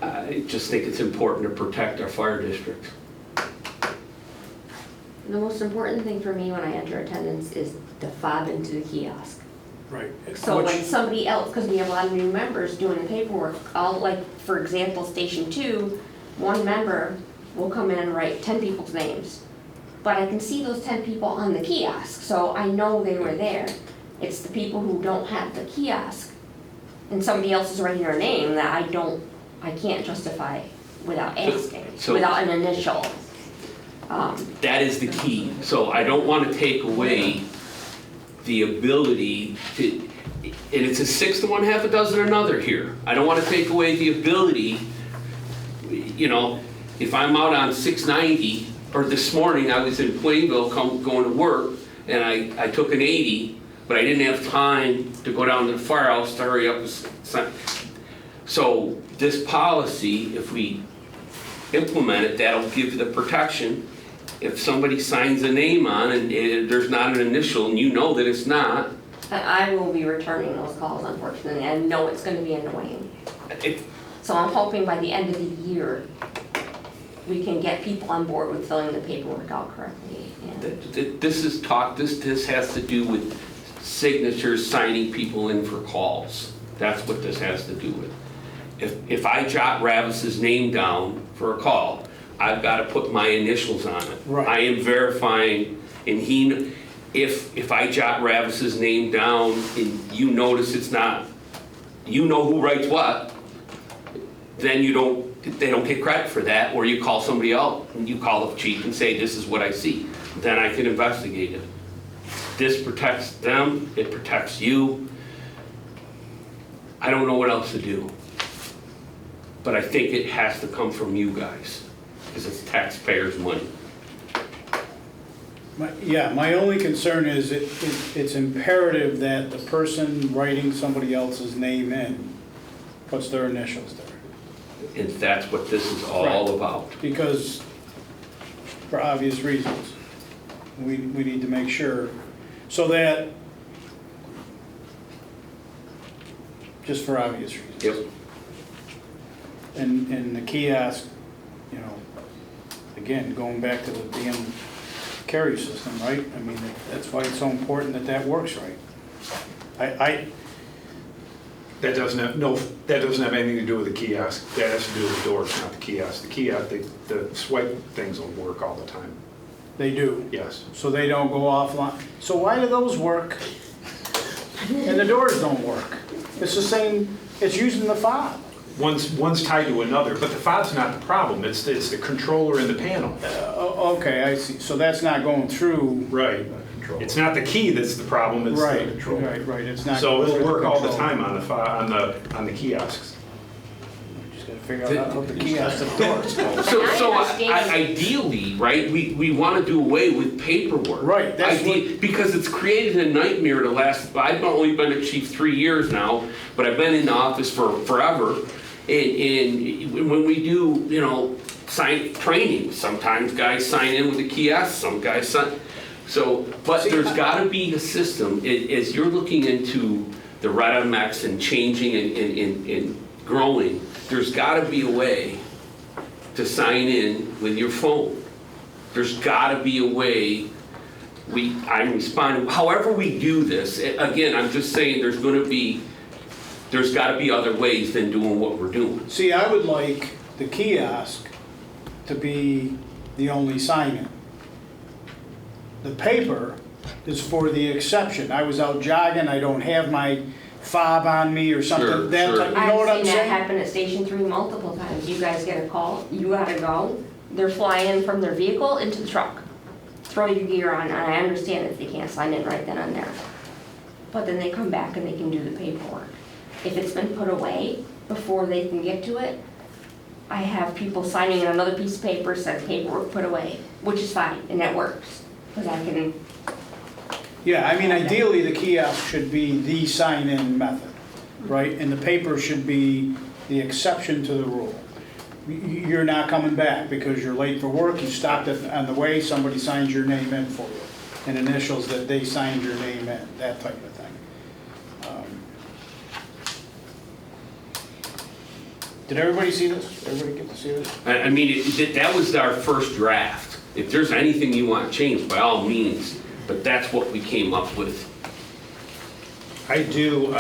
I just think it's important to protect our fire district. The most important thing for me when I enter attendance is to fob into the kiosk. Right. So when somebody else, because we have a lot of new members doing the paperwork, like, for example, Station 2, one member will come in and write 10 people's names. But I can see those 10 people on the kiosk, so I know they were there. It's the people who don't have the kiosk, and somebody else is writing their name that I can't justify without asking, without an initial. That is the key. So I don't want to take away the ability to, and it's a 6 to 1, half a dozen another here. I don't want to take away the ability, if I'm out on 690, or this morning I was in Plainville going to work, and I took an 80, but I didn't have time to go down to the firehouse to hurry up. So this policy, if we implement it, that'll give you the protection. If somebody signs a name on and there's not an initial and you know that it's not. I will be returning those calls, unfortunately. I know it's gonna be annoying. So I'm hoping by the end of the year, we can get people on board with filling the paperwork out correctly. This has to do with signatures, signing people in for calls. That's what this has to do with. If I jot Ravis's name down for a call, I've got to put my initials on it. Right. I am verifying, and if I jot Ravis's name down and you notice it's not, you know who writes what, then they don't get credit for that, or you call somebody else, and you call the chief and say, this is what I see. Then I can investigate it. This protects them, it protects you. I don't know what else to do. But I think it has to come from you guys, because it's taxpayers' money. My only concern is it's imperative that the person writing somebody else's name in puts their initials there. And that's what this is all about. Because, for obvious reasons, we need to make sure, so that, just for obvious reasons. Yep. And the kiosk, again, going back to the damn carry system, right? I mean, that's why it's so important that works right. That doesn't have anything to do with the kiosk. That has to do with the doors, not the kiosk. The kiosk, the swipe things will work all the time. They do? Yes. So they don't go offline? So why do those work and the doors don't work? It's the same, it's using the fob. One's tied to another, but the fob's not the problem. It's the controller and the panel. Okay, I see. So that's not going through. Right. It's not the key that's the problem. It's Right, the controller. right. It's not. So it'll work all the control. time on the kiosks. Just gotta figure out how to hook the kiosk to the doors. So ideally, right, we want to do away with paperwork. Right, that's what- Because it's created a nightmare to last, I've only been a chief 3 years now, but I've been in the office for forever. And when we do, sign training, sometimes guys sign in with a kiosk, some guys sign. So, but there's got to be a system, as you're looking into the Red MX and changing and growing, there's got to be a way to sign in with your phone. There's gotta be a way, I'm responding, however we do this, again, I'm just saying there's gotta be other ways than doing what we're doing. See, I would like the kiosk to be the only sign-in. The paper is for the exception. I was out jogging, I don't have my fob on me or Sure, something, that sure. type, you know what I'm I've seen that saying? happen at Station 3 multiple times. You guys get a call, you gotta go, they're flying from their vehicle into the truck. Throw your gear on, and I understand if they can't sign in right then and there. But then they come back and they can do the paperwork. If it's been put away before they can get to it, I have people signing in another piece of paper, says paperwork put away, which is fine, and that works. Because I can, Yeah, I mean, ideally, the kiosk should be the sign-in method, right? And the paper should be the exception to the rule. You're not coming back because you're late for work, you stopped on the way, somebody signs your name in for you, and initials that they signed your name in, that type of thing. Did everybody see this? Everybody get to see this? I mean, that was our first draft. If there's anything you want changed, by all means, but that's what we came up with. I do,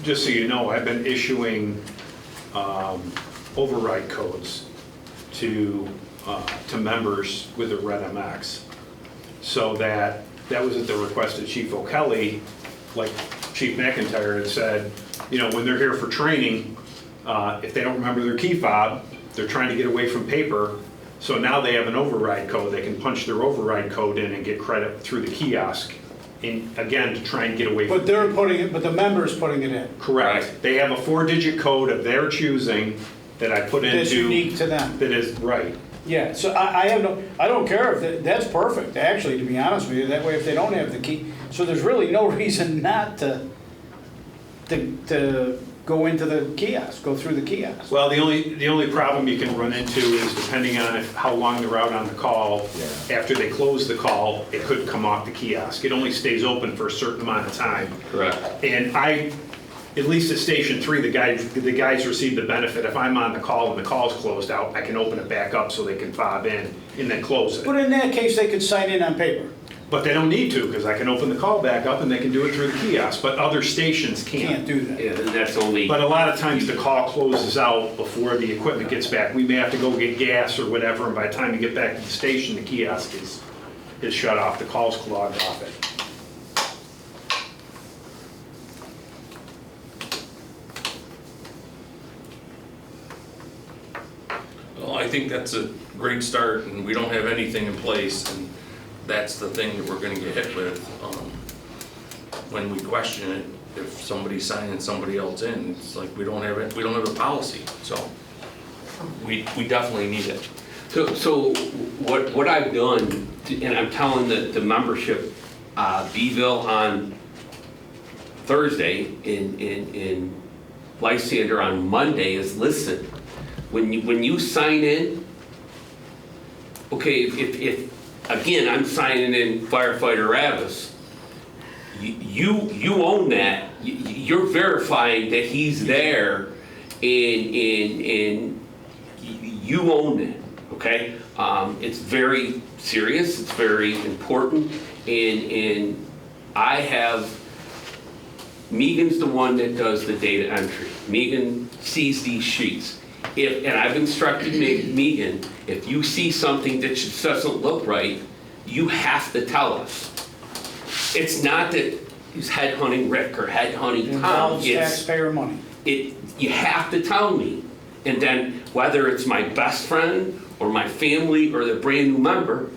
just so you know, I've been issuing override codes to members with a Red MX. So that was at the request of Chief O'Kelly, like Chief McIntyre had said, you know, when they're here for training, if they don't remember their key fob, they're trying to get away from paper. So now they have an override code. They can punch their override code in and get credit through the kiosk. And again, to try and get away from. But they're putting it, but the member's putting it in. Correct. They have a 4-digit code of their choosing that I put into. That's unique to them. That is, right. Yeah, so I don't care if, that's perfect, actually, to be honest with you. That way, if they don't have the key, so there's really no reason not to go into the kiosk, go through the kiosk. Well, the only problem you can run into is depending on how long they're out on the call, after they close the call, it could come off the kiosk. It only stays open for a certain amount of time. Correct. And at least at Station 3, the guys receive the benefit. If I'm on the call and the call's closed out, I can open it back up so they can fob in and then close it. But in that case, they could sign in on paper. But they don't need to, because I can open the call back up and they can do it through the kiosk, but other stations Can't do that. Yeah, and that's only, But a lot of times the call closes out before the equipment gets back. We may have to go get gas or whatever, and by the time you get back to the station, the kiosk is shut off, the call's clogged off it. Well, I think that's a great start, and we don't have anything in place, and that's the thing that we're gonna get hit with. When we question it, if somebody's signing somebody else in, it's like we don't have a policy, so we definitely need it. so what I've done, and I'm telling the membership, Beeville on Thursday, in Lysander on Monday, is listen, when you sign in, okay, if again, I'm signing in firefighter Ravis, you own that, you're verifying that he's there, and you own it, okay? It's very serious, it's very important, and I have, Megan's the one that does the data entry. Megan sees these sheets. And I've instructed Megan, if you see something that just doesn't look right, you have to tell us. It's not that he's headhunting Rick or headhunting Tom. Involves taxpayer money. You have to tell me. And then whether it's my best friend or my family or the brand new member,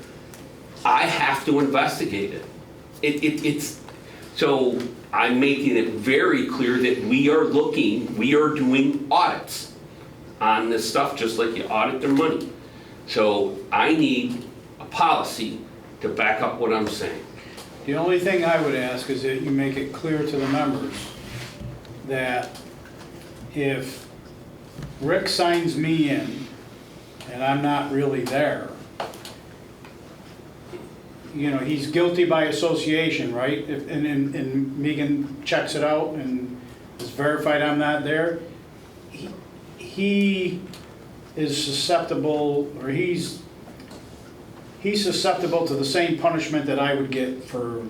I have to investigate it. So I'm making it very clear that we are doing audits on this stuff, just like you audit their money. So I need a policy to back up what I'm saying. The only thing I would ask is that you make it clear to the members that if Rick signs me in and I'm not really there, you know, he's guilty by association, right? And Megan checks it out and it's verified I'm not there, he is susceptible, or he's susceptible to the same punishment that I would get for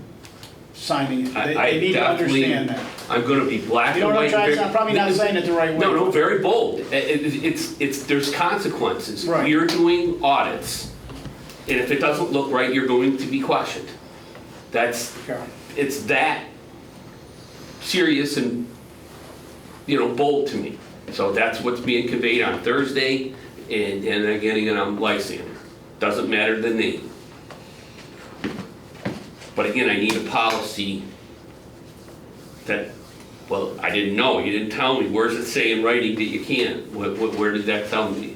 signing it. They need to understand that. I'm gonna be black You know and what I'm white. trying, I'm probably not saying it the right way. No, very bold. There's consequences. Right. You're doing audits, and if it doesn't look right, you're going to be questioned. Okay. It's that serious and, bold to me. So that's what's being conveyed on Thursday, and again on Lysander. Doesn't matter the name. But again, I need a policy that, well, I didn't know, you didn't tell me, where's it say in writing that you can't? Where did that tell me?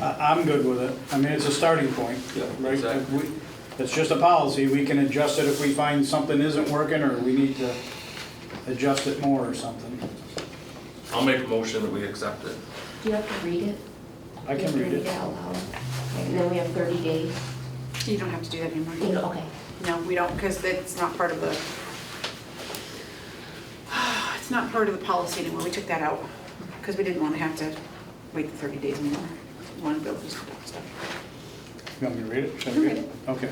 I'm good with it. I mean, it's a starting point, Yeah, right? exactly. It's just a policy. We can adjust it if we find something isn't working or we need to adjust it more or something. I'll make a motion that we accept it. Do you have to read it? I can read it. out loud. And then we have 30 days. You don't have to do that anymore. Okay. No, we don't, because it's not part of the, it's not part of the policy anymore. We took that out, because we didn't want to have to wait the 30 days anymore. We wanted to be able to just do stuff. You want me to read it? Should I You can read it. Okay.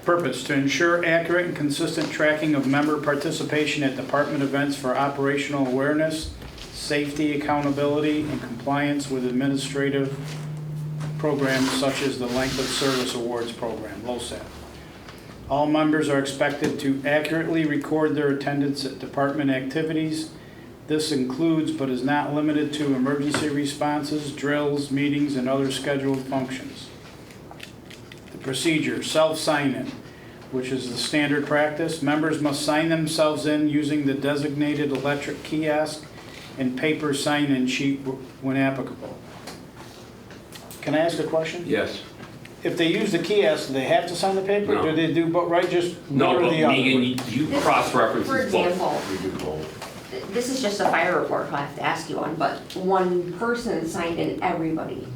Purpose, to ensure accurate and consistent tracking of member participation at department events for operational awareness, safety, accountability, and compliance with administrative programs such as the Length of Service Awards Program, LoSAP. All members are expected to accurately record their attendance at department activities. This includes, but is not limited to, emergency responses, drills, meetings, and other scheduled functions. The procedure, self-sign-in, which is the standard practice. Members must sign themselves in using the designated electric kiosk and paper sign-in sheet when applicable. Can I ask a question? Yes. If they use the kiosk, do they have to sign the paper? No. Do they do, but right, just No, one or but the other? Megan, you cross-reference For these both. example, We do both. this is just a fire report, I'll have to ask you on, but one person signed in everybody.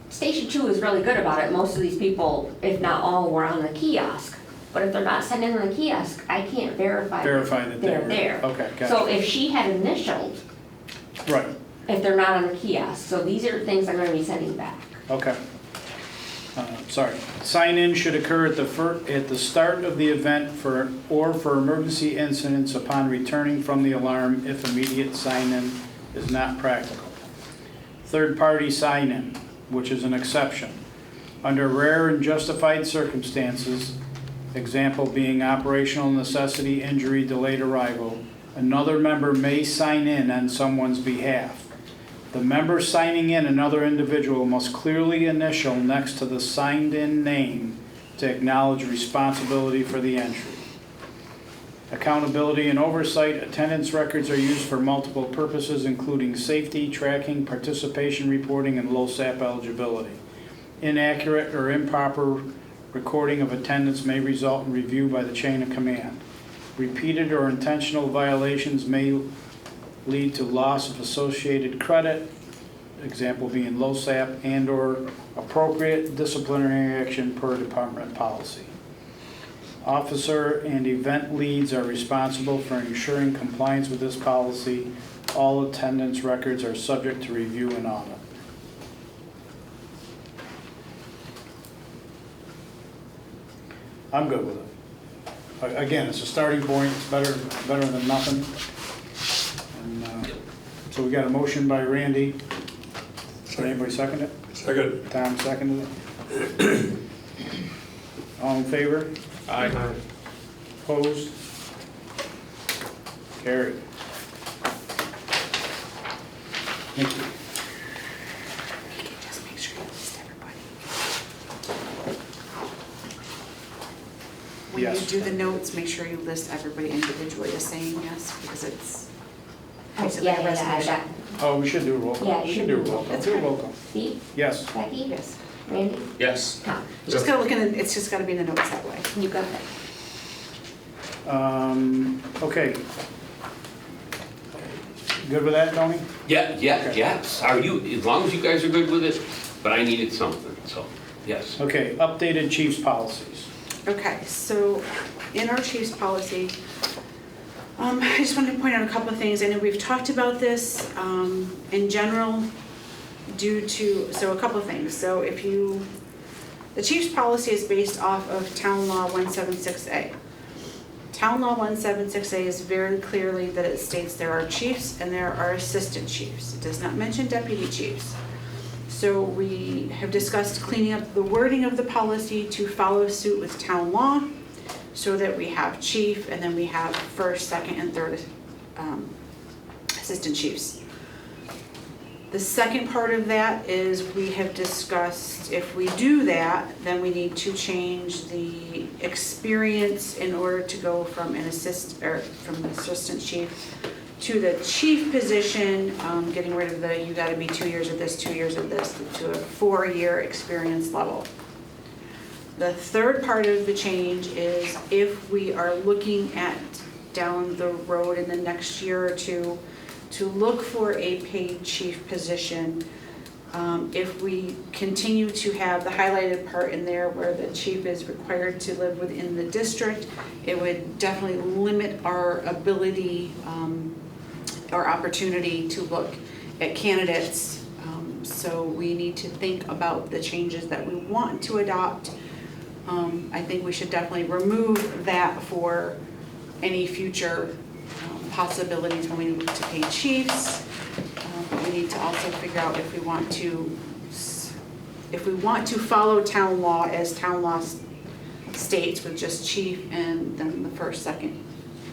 Station 2 is really good about it. Most of these people, if not all, were on the kiosk. But if they're not signed in on the kiosk, I can't verify That they're were- there. Okay, So gotcha. if she had initialed, Right, if they're not on the kiosk, so these are things I'm gonna be sending back. okay. Sorry. Sign-in should occur at the start of the event for emergency incidents upon returning from the alarm if immediate sign-in is not practical. Third-party sign-in, which is an exception. Under rare and justified circumstances, example being operational necessity, injury, delayed arrival, another member may sign in on someone's behalf. The member signing in another individual must clearly initial next to the signed-in name to acknowledge responsibility for the entry. Accountability and oversight, attendance records are used for multiple purposes, including safety, tracking, participation reporting, and LoSAP eligibility. Inaccurate or improper recording of attendance may result in review by the chain of command. Repeated or intentional violations may lead to loss of associated credit, example being LoSAP, and/or appropriate disciplinary action per department policy. Officer and event leads are responsible for ensuring compliance with this policy. All attendance records are subject to review and audit. I'm good with it. Again, it's a starting point, it's better than nothing. And, so we got a motion by Randy. Did anybody second it? Second. Tom seconded it. All in favor? Aye. Opposed? Carried. Thank you. Just make sure you list everybody. When you Yes. do the notes, make sure you list everybody individually as saying yes, because it's Oh, basically a yeah, I resolution. got Oh, we should do a roll call. Yeah, We you should should do a do roll call. That's Do a fine. roll call. Steve, Yes. Becky, Yes. Randy, Yes. Tom, Just gotta look in, it's just gotta be in the notes that way. you got it. Okay. Good with that, Tony? Yeah, Okay. yes. Are you, as long as you guys are good with it, but I needed something, so, yes. Okay, updated chief's policies. Okay, so in our chief's policy, I just wanted to point out a couple of things. I know we've talked about this in general so a couple of things. So the chief's policy is based off of Town Law 176A. Town Law 176A is very clearly that it states there are chiefs and there are assistant chiefs. It does not mention deputy chiefs. So we have discussed cleaning up the wording of the policy to follow suit with town law, so that we have chief and then we have first, second, and third assistant chiefs. The second part of that is we have discussed if we do that, then we need to change the experience in order to go from an assistant chief to the chief position, getting rid of you gotta be 2 years of this, 2 years of this, to a 4-year experience level. The third part of the change is if we are looking at down the road in the next year or two to look for a paid chief position, if we continue to have the highlighted part in there where the chief is required to live within the district, it would definitely limit our ability or opportunity to look at candidates. So we need to think about the changes that we want to adopt. I think we should definitely remove that for any future possibilities when we look to pay chiefs. We need to also figure out if we want to follow town law as town law states with just chief and then the first, second,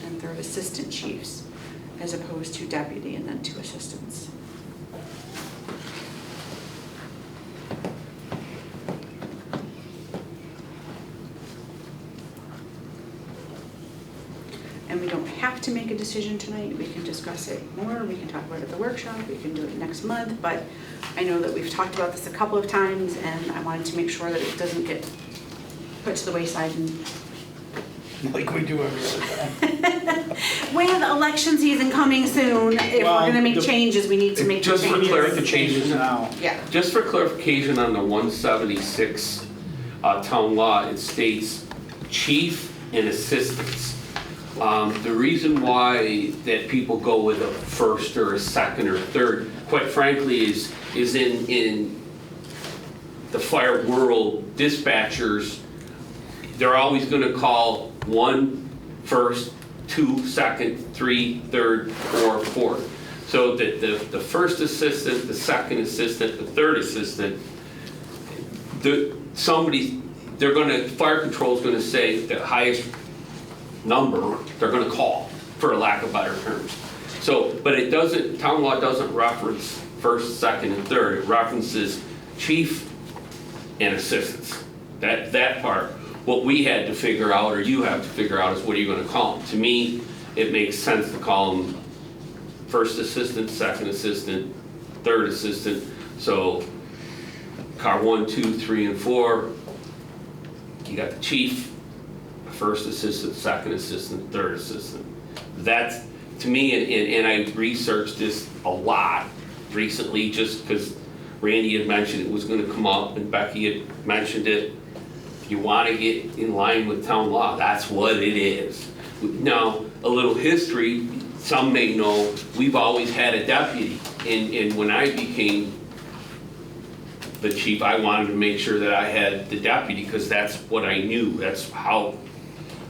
and third assistant chiefs, as opposed to deputy and then 2 assistants. And we don't have to make a decision tonight. We can discuss it more. We can talk about it at the workshop. We can do it next month. But I know that we've talked about this a couple of times, and I wanted to make sure that it doesn't get put to the wayside. Like we do every other time. With election season coming soon, if Well, we're gonna make the- changes, we need to make Just for changes. clarification, Now, Yeah. just for clarification on the 176 town law, it states chief and assistants. The reason why that people go with a first or a second or third, quite frankly, is in the fire world, dispatchers, they're always gonna call 1 first, 2 second, 3 third, 4 fourth. So the first assistant, the second assistant, the third assistant, fire control's gonna say the highest number they're gonna call, for a lack of better terms. So, but it doesn't, town law doesn't reference first, second, and third. It references chief and assistants. That part. What we had to figure out, or you have to figure out, is what are you gonna call them? To me, it makes sense to call them first assistant, second assistant, third assistant. So, car 1, 2, 3, and 4, you got the chief, first assistant, second assistant, third assistant. That's, to me, and I researched this a lot recently, just because Randy had mentioned it was gonna come up, and Becky had mentioned it. If you wanna get in line with town law, that's what it is. Now, a little history, some may know, we've always had a deputy, and when I became the chief, I wanted to make sure that I had the deputy, because that's what I knew. That's how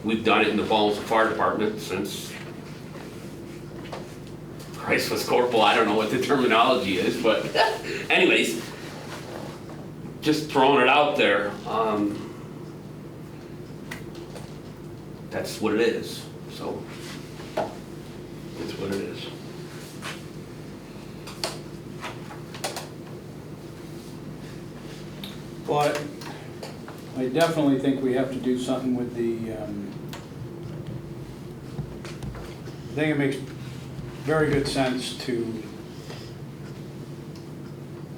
we've done it in the Falls Fire Department since Christ was corporal. I don't know what the terminology is, but anyways, just throwing it out there. That's what it is. So that's what it is. but I definitely think we have to do something with the, I think it makes very good sense to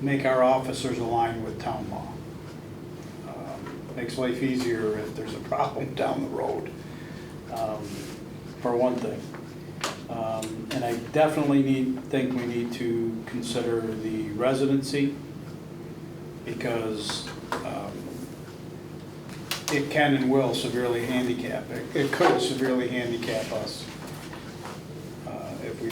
make our officers align with town law. Makes life easier if there's a problem down the road, for one thing. And I definitely think we need to consider the residency, because it can and will severely handicap, it could severely handicap us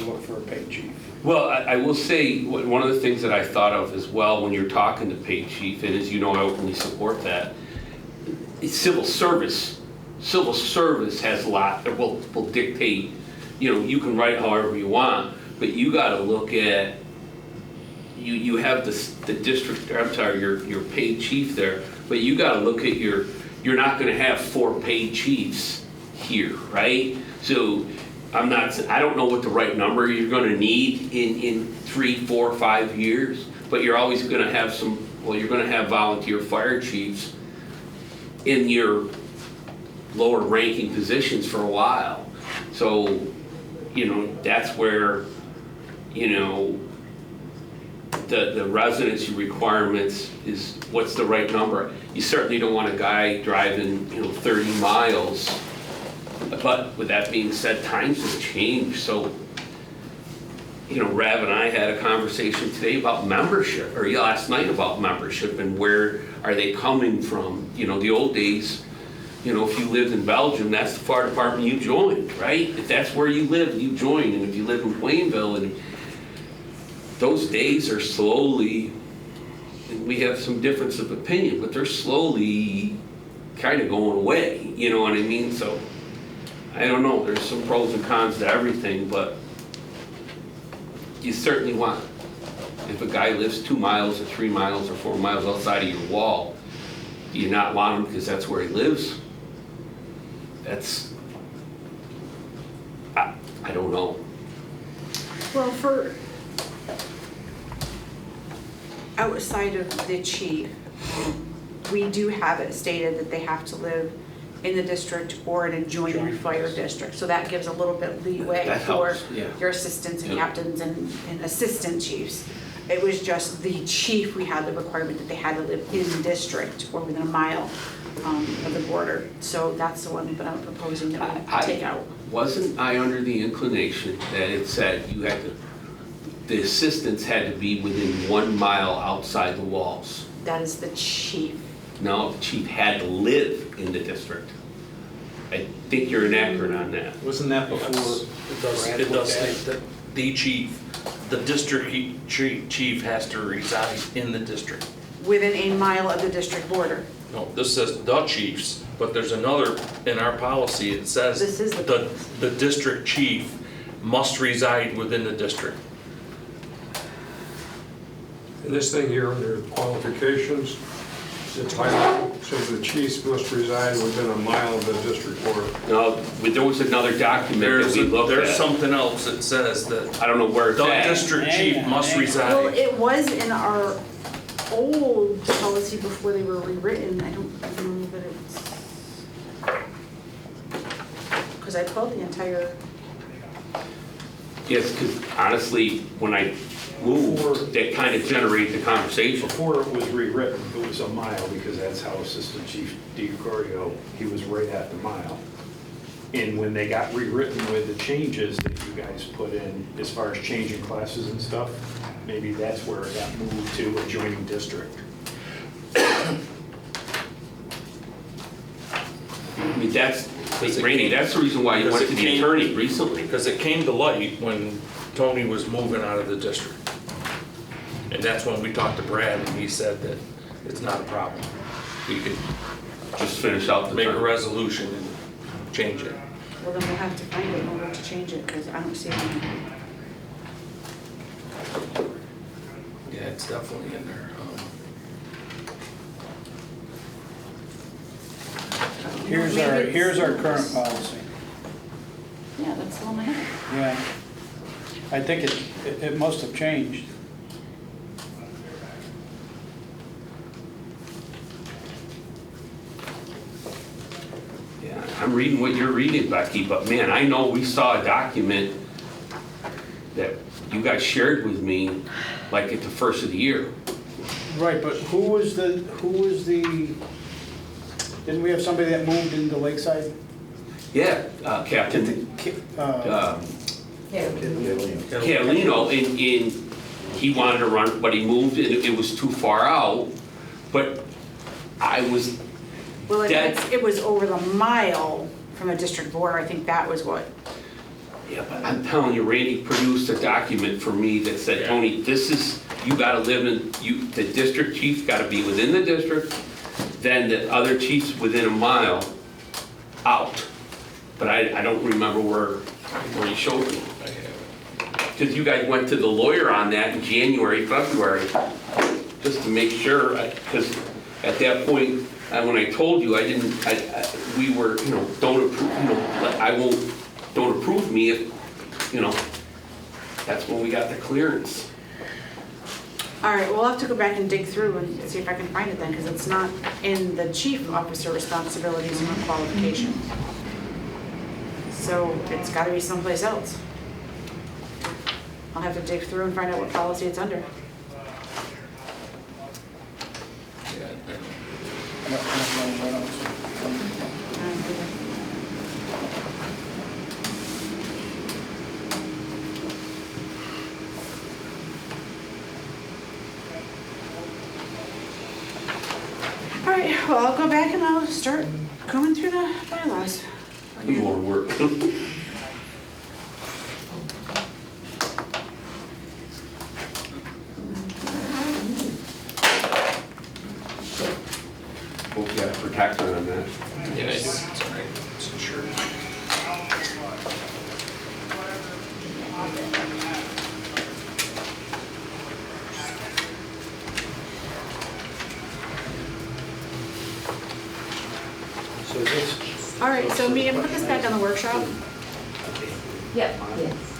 look for a paid chief. Well, I will say, one of the things that I thought of as well when you're talking to paid chief, and as you know, I openly support that, it's civil service. Civil service has a lot, will dictate, you can write however you want, but you gotta look at, you have the district, I'm sorry, your paid chief there, but you gotta look at you're not gonna have 4 paid chiefs here, right? So, I don't know what the right number you're gonna need in 3, 4, 5 years, but you're always gonna have you're gonna have volunteer fire chiefs in your lower ranking positions for a while. So, that's where, the residency requirements is what's the right number. You certainly don't want a guy driving, 30 miles. But with that being said, times have changed, so, Rav and I had a conversation today about membership, or last night about membership and where are they coming from. The old days, if you lived in Belgium, that's the fire department you joined, right? If that's where you live, you join, and if you live in Plainville, and those days are slowly, we have some difference of opinion, but they're slowly kind of going away, you know what I mean? So, I don't know, there's some pros and cons to everything, but you certainly want, if a guy lives 2 miles or 3 miles or 4 miles outside of your wall, do you not want him because that's where he lives? I don't know. Well, for outside of the chief, we do have it stated that they have to live in the district or an adjoining fire district. So that gives a little bit leeway That for helps, yeah. your assistants and Yep. captains and assistant chiefs. It was just the chief, we had the requirement that they had to live in the district or within a mile of the border. So that's the one that I'm proposing that we take out. Wasn't I under the inclination that it said the assistants had to be within 1 mile outside the walls? That is the chief. No, the chief had to live in the district. I think you're inaccurate on that. Wasn't that Yes, before? it does state that the district chief has to reside in the district. Within a mile of the district border. No, this says the chiefs, but there's another, in our policy, it says This is the district chief must reside within the district. And this thing here under qualifications, it's highlighted, says the chiefs must reside within a mile of the district border. No, there was another document that we looked There's at. something else that says that I don't know where it's the at. district chief must Well, reside. it was in our old policy before they were rewritten. I don't know that it's, because I pulled the entire, Yes, because honestly, when I moved, that kind of generated the conversation. Before it was rewritten, it was a mile, because that's how Assistant Chief DiGregorio, he was right at the mile. And when they got rewritten with the changes that you guys put in, as far as changing classes and stuff, maybe that's where it got moved to adjoining district. I mean, Randy, that's the reason why you went to the attorney recently. Because it came to light when Tony was moving out of the district. And that's when we talked to Brad and he said that it's not a problem. We could Just finish out the make a term. resolution and change it. well, then we'll have to find it in order to change it, because I don't see it. Yeah, it's definitely in there. Here's our current policy. Yeah, that's the one I have. Yeah. I think it must have changed. Yeah, I'm reading what you're reading, Becky, but man, I know we saw a document that you guys shared with me, like at the first of the year. Right, but who was the, didn't we have somebody that moved into Lakeside? Yeah, Captain Catalino, and he wanted to run, but he moved, and it was too far out. But I was, Well, That- it was over the mile from the district border. I think that was what Yeah, but I'm telling you, Randy produced a document for me that said, Tony, this is, you gotta live in, the district chief's gotta be within the district, then the other chiefs within a mile out. But I don't remember where he showed me. Because you guys went to the lawyer on that in January, February, just to make sure, because at that point, when I told you, we were, don't approve, don't approve me if, that's when we got the clearance. All right, we'll have to go back and dig through and see if I can find it then, because it's not in the chief officer responsibilities and qualifications. So it's gotta be someplace else. I'll have to dig through and find out what policy it's under. I don't know what else. All right, well, I'll go back and I'll start going through the bylaws. More work. Hope you got a protector on that. Yeah, it's all right, it's insured. So this, All right, so Mia, put this back on the workshop. Yep, yes.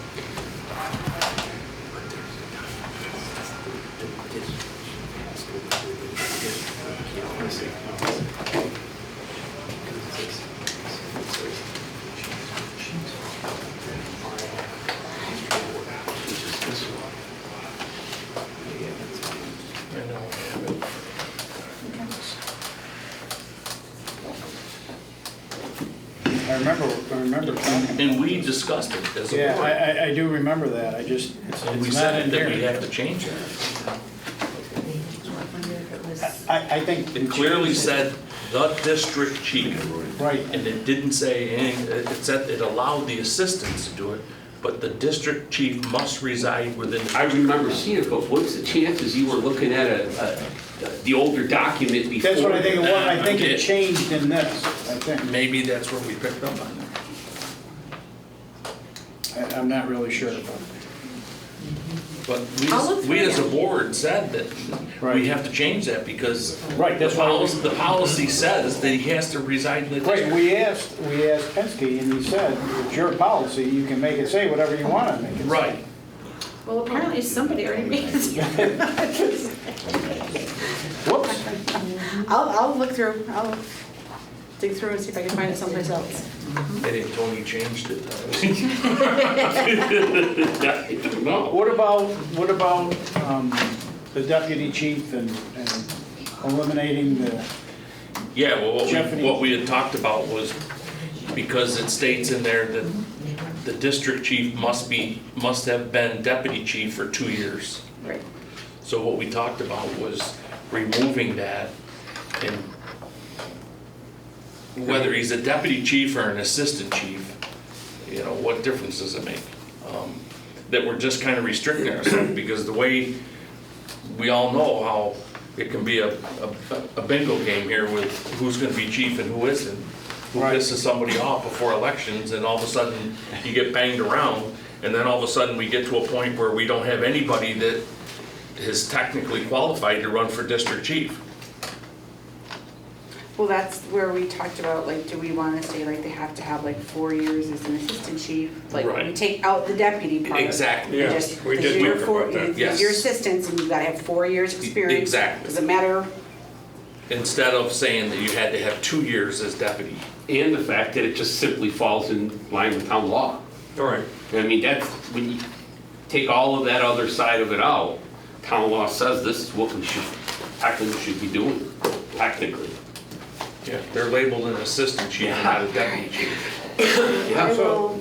I know, I have it. I remember talking. And we discussed it as a Yeah, board. I do remember that, I just, And we it's not said in that we here. have to change it. I think. It clearly said the district chief, Right, and it didn't say anything, it said it allowed the assistants to do it, but the district chief must reside within. I remember seeing it, but what's the chances you were looking at the older document before? that's what I think it was, I think Okay. it changed in this, I think. Maybe that's where we picked up on it. I'm not really sure about it. But I'll look we through as a it. board said that Right. we have to change that because Right, that's why. the policy says that he has to reside in the Right, district. we asked Penske and he said, it's your policy, you can make it say whatever you want to make it say. Right. Well, apparently somebody already made it. Whoops. I'll look through, I'll dig through and see if I can find it someplace else. Maybe Tony changed it. I don't know. What about the deputy chief and eliminating the, Yeah, well, Jeopardy. what we had talked about was, because it states in there that the district chief must have been deputy chief for 2 years. Right. So what we talked about was removing that, and whether he's a deputy chief or an assistant chief, what difference does it make? That we're just kind of restricting ourselves, because the way, we all know how it can be a bingo game here with who's gonna be chief and who isn't. Who Right. pisses somebody off before elections, and all of a sudden you get banged around, and then all of a sudden we get to a point where we don't have anybody that is technically qualified to run for district chief. Well, that's where we talked about, like, do we want to say, like, they have to have, like, 4 years as an assistant chief? Like, we Right. take out the deputy part. Exactly. And Yeah, just, we because did you're talk four- about that. Yes. You're assistants and you've got to have 4 years experience. Exactly. Doesn't matter. Instead of saying that you had to have 2 years as deputy. And the fact that it just simply falls in line with town law. All right, I mean, that's, when you take all of that other side of it out, town law says this is what we should be doing, technically. Yeah. They're labeled an assistant chief, not a deputy chief. I Yeah. will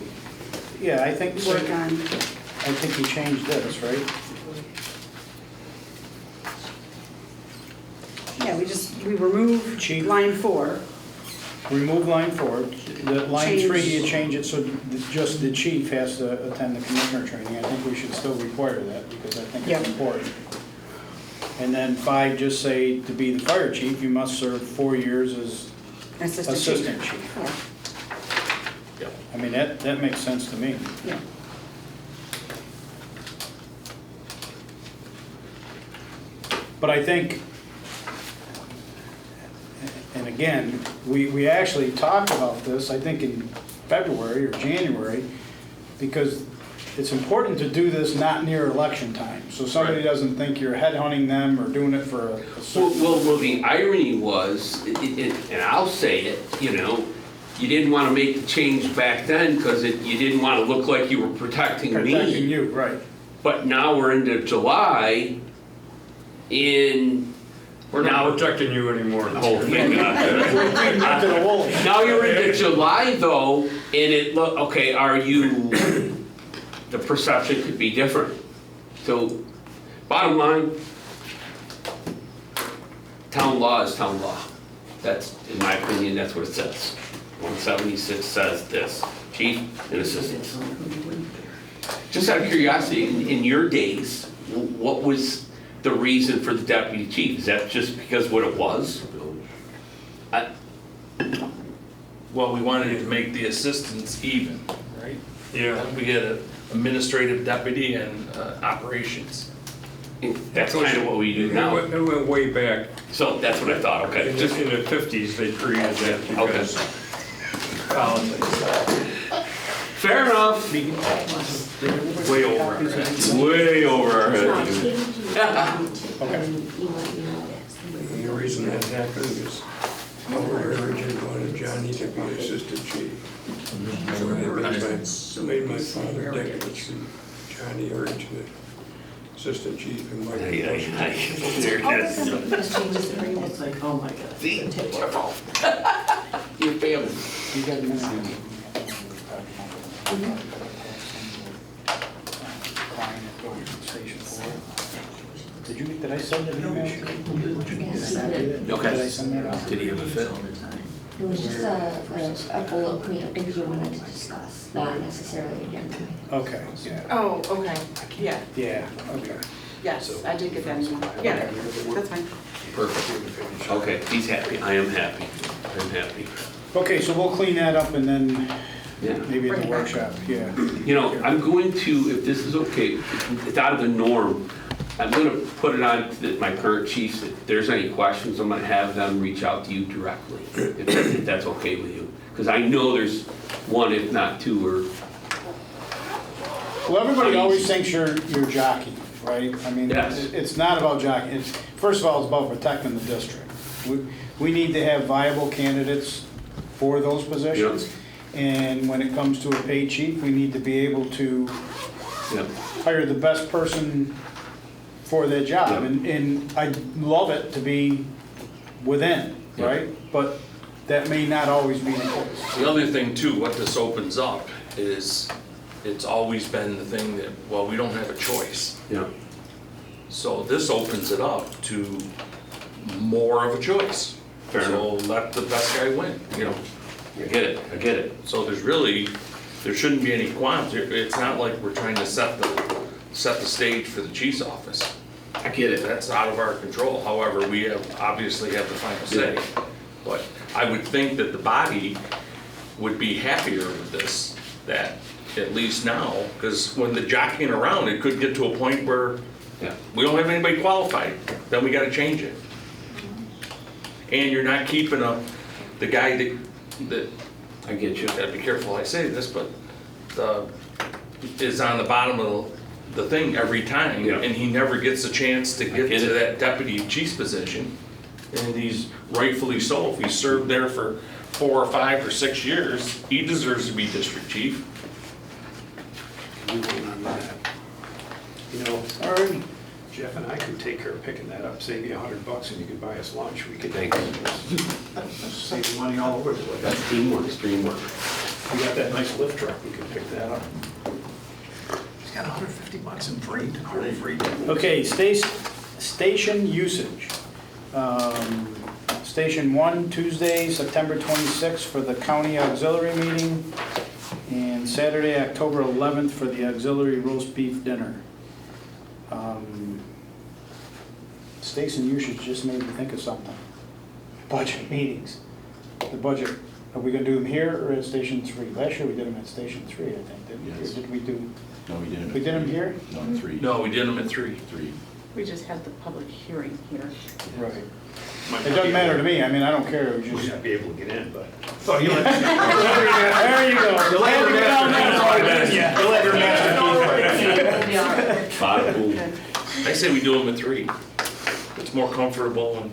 yeah, I think, work on, I think you changed this, right? yeah, we remove Chief. line 4. remove line 4, the line Change. 3, you change it so just the chief has to attend the commissioner training. I think we should still require that because I think Yep. it's important. And then 5, just say to be the fire chief, you must serve 4 years as assistant chief. Yeah. Yep. I mean, that makes sense to me. Yeah. But I think, and again, we actually talked about this, I think in February or January, because it's important to do this not near election time, so somebody Right. doesn't think you're headhunting them or doing it for a certain. Well, the irony was, and I'll say it, you know, you didn't want to make the change back then because you didn't want to look like you were protecting Protecting me. you, right. But now we're into July, and We're not protecting you anymore. oh, thank God. To the wolves. Now you're into July though, and it look, okay, are you, the perception could be different. So, bottom line, town law is town law. That's, in my opinion, that's what it says. 176 says this, chief and assistants. Just out of curiosity, in your days, what was the reason for the deputy chief? Is that just because what it was? Well, we wanted to make the assistants even, right? Yeah. We had an administrative deputy and operations. That's kind of what we do now. It went way back. So that's what I thought, okay. In Just, the 50s, they created that okay. because politics. Fair enough. Way over our heads. Way over our No, head. it's given to you. Okay. And you let me know that. And the reason that happened is our agent wanted Johnny to be assistant chief. So they made my father deputy. Johnny urged the assistant chief and Mike. Ay, ay, ay. There it is. Just changes the agreement. It's like, oh my God. See, wonderful. Your family. You got a minute? Did I send an email? Yes, you did. Okay. Did I send that out? Did he have a fit? It was just a bullet point of things you wanted to discuss, not necessarily agenda. Okay, yeah, Oh, okay, yeah, yeah, okay. yes, I did get that email. Yeah, that's fine. Perfect. Okay, he's happy. I am happy. I'm happy. Okay, so we'll clean that up and then Yeah. maybe at Bring the it back. workshop, yeah. You know, I'm going to, if this is okay, it's out of the norm, I'm gonna put it on to my current chiefs. If there's any questions, I'm gonna have them reach out to you directly, if that's okay with you. Because I know there's one, if not two, or, Well, everybody always thinks you're jockeying, right? I mean, Yes. it's not about jockeying. First of all, it's about protecting the district. We need to have viable candidates for those positions. And when it comes to a paid chief, we need to be able to yeah. hire the best person for that job. Yeah. And I'd love it to be within, Yeah. right? But that may not always be the case. The other thing too, what this opens up is, it's always been the thing that, well, we don't have a choice. Yeah. So this opens it up to more of a choice. Fair So let the best guy win, you know? I get it, I get it. So there shouldn't be any qualms. It's not like we're trying to set the stage for the chief's office. I get it. That's out of our control. However, we obviously have the final say. But I would think that the body would be happier with this, that at least now, because when the jockeying around, it could get to a point where Yeah. we don't have anybody qualified, then we gotta change it. And you're not keeping the guy that, I get you. gotta be careful I say this, but is on the bottom of the thing every time, Yeah. and he never gets a chance to get get to it. that deputy chief's position. And he's rightfully so, if he served there for 4 or 5 or 6 years, he deserves to be district chief. We won't on that. You know, All right. Jeff and I could take care of picking that up, save you $100 and you could buy us lunch. We could Thank you. save money all over the place. That's teamwork, it's teamwork. We got that nice lift truck, we could pick that up. He's got $150 in freight. Okay, station usage. Station 1, Tuesday, September 26th for the county auxiliary meeting, and Saturday, October 11th for the auxiliary roast beef dinner. Stacy, you should just made me think of something. Budget meetings. The budget, are we gonna do them here or at Station 3? Last year we did them at Station 3, I think, didn't we? Or Yes. did we do, No, we didn't. we did them here? No, 3. No, we did them at 3. 3. We just had the public hearing here. Right. Might It not doesn't be matter to able- me, I mean, I don't care, it was We just. might not be able to get in, but. Oh, you let There you go. You'll let your master- Yeah. You'll let your master keep it. Bada boom. I say we do them at 3. It's more comfortable and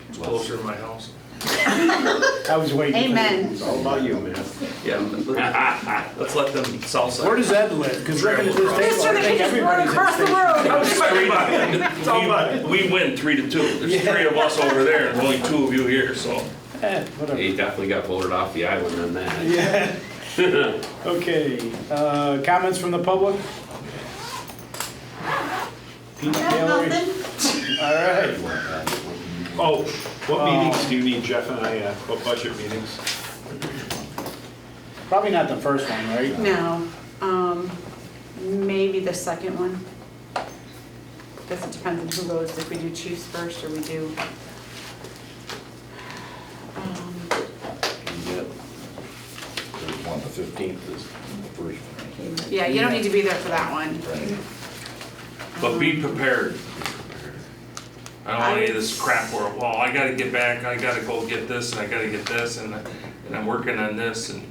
it's closer to my house. I was waiting. for Amen. It's all about you, man. Yeah, let's let them salsa. Where does Ed live? Because looking at this table, I think everybody's at Station. It's all about it. We win 3-2. There's 3 of us over there and only 2 of you here, so. Whatever. He definitely got voted off the island on that. Yeah. Okay, comments from the public? Peanut gallery? All right. Oh, what meetings do you need, Jeff and I, what budget meetings? Probably not the first one, right? No, maybe the second one. Guess it depends on who goes, if we do chiefs first or we do. There's one, the 15th is the first one. Yeah, you don't need to be there for that one. Right. But be prepared. I don't want any of this crap where, well, I gotta get back, I gotta go get this, and I gotta get this, and I'm working on this, and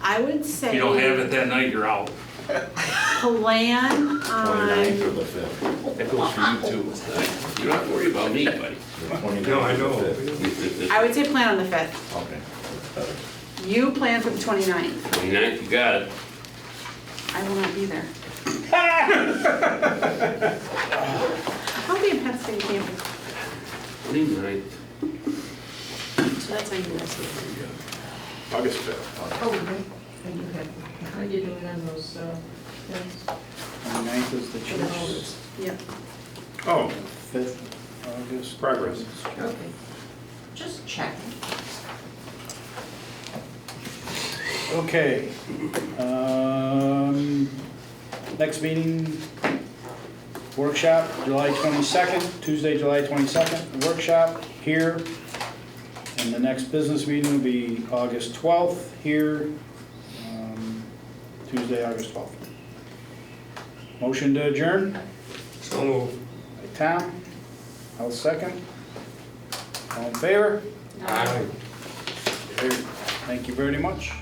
I would if say. you don't have it that night, you're out. Plan 29th on, or the 5th. That goes for you too. You don't have to worry about me, buddy. The 29th No, I or the know. 5th. I would say plan on the 5th. Okay, that's better. You plan for the 29th. 29th, you got it. I will not be there. I'll be in Penn State camping. 29th. So that's how you guys do it. August 5th. Oh, okay. And you had, how you doing on those, things? 29th is the Chiefs, Yep. Oh, 5th, August. Progress. Okay. Just check. Okay. Next meeting, workshop, July 22nd, Tuesday, July 22nd, workshop here. And the next business meeting will be August 12th here, Tuesday, August 12th. Motion to adjourn? So moved. By Tom, I'll second. All in favor? Aye. Thank you very much.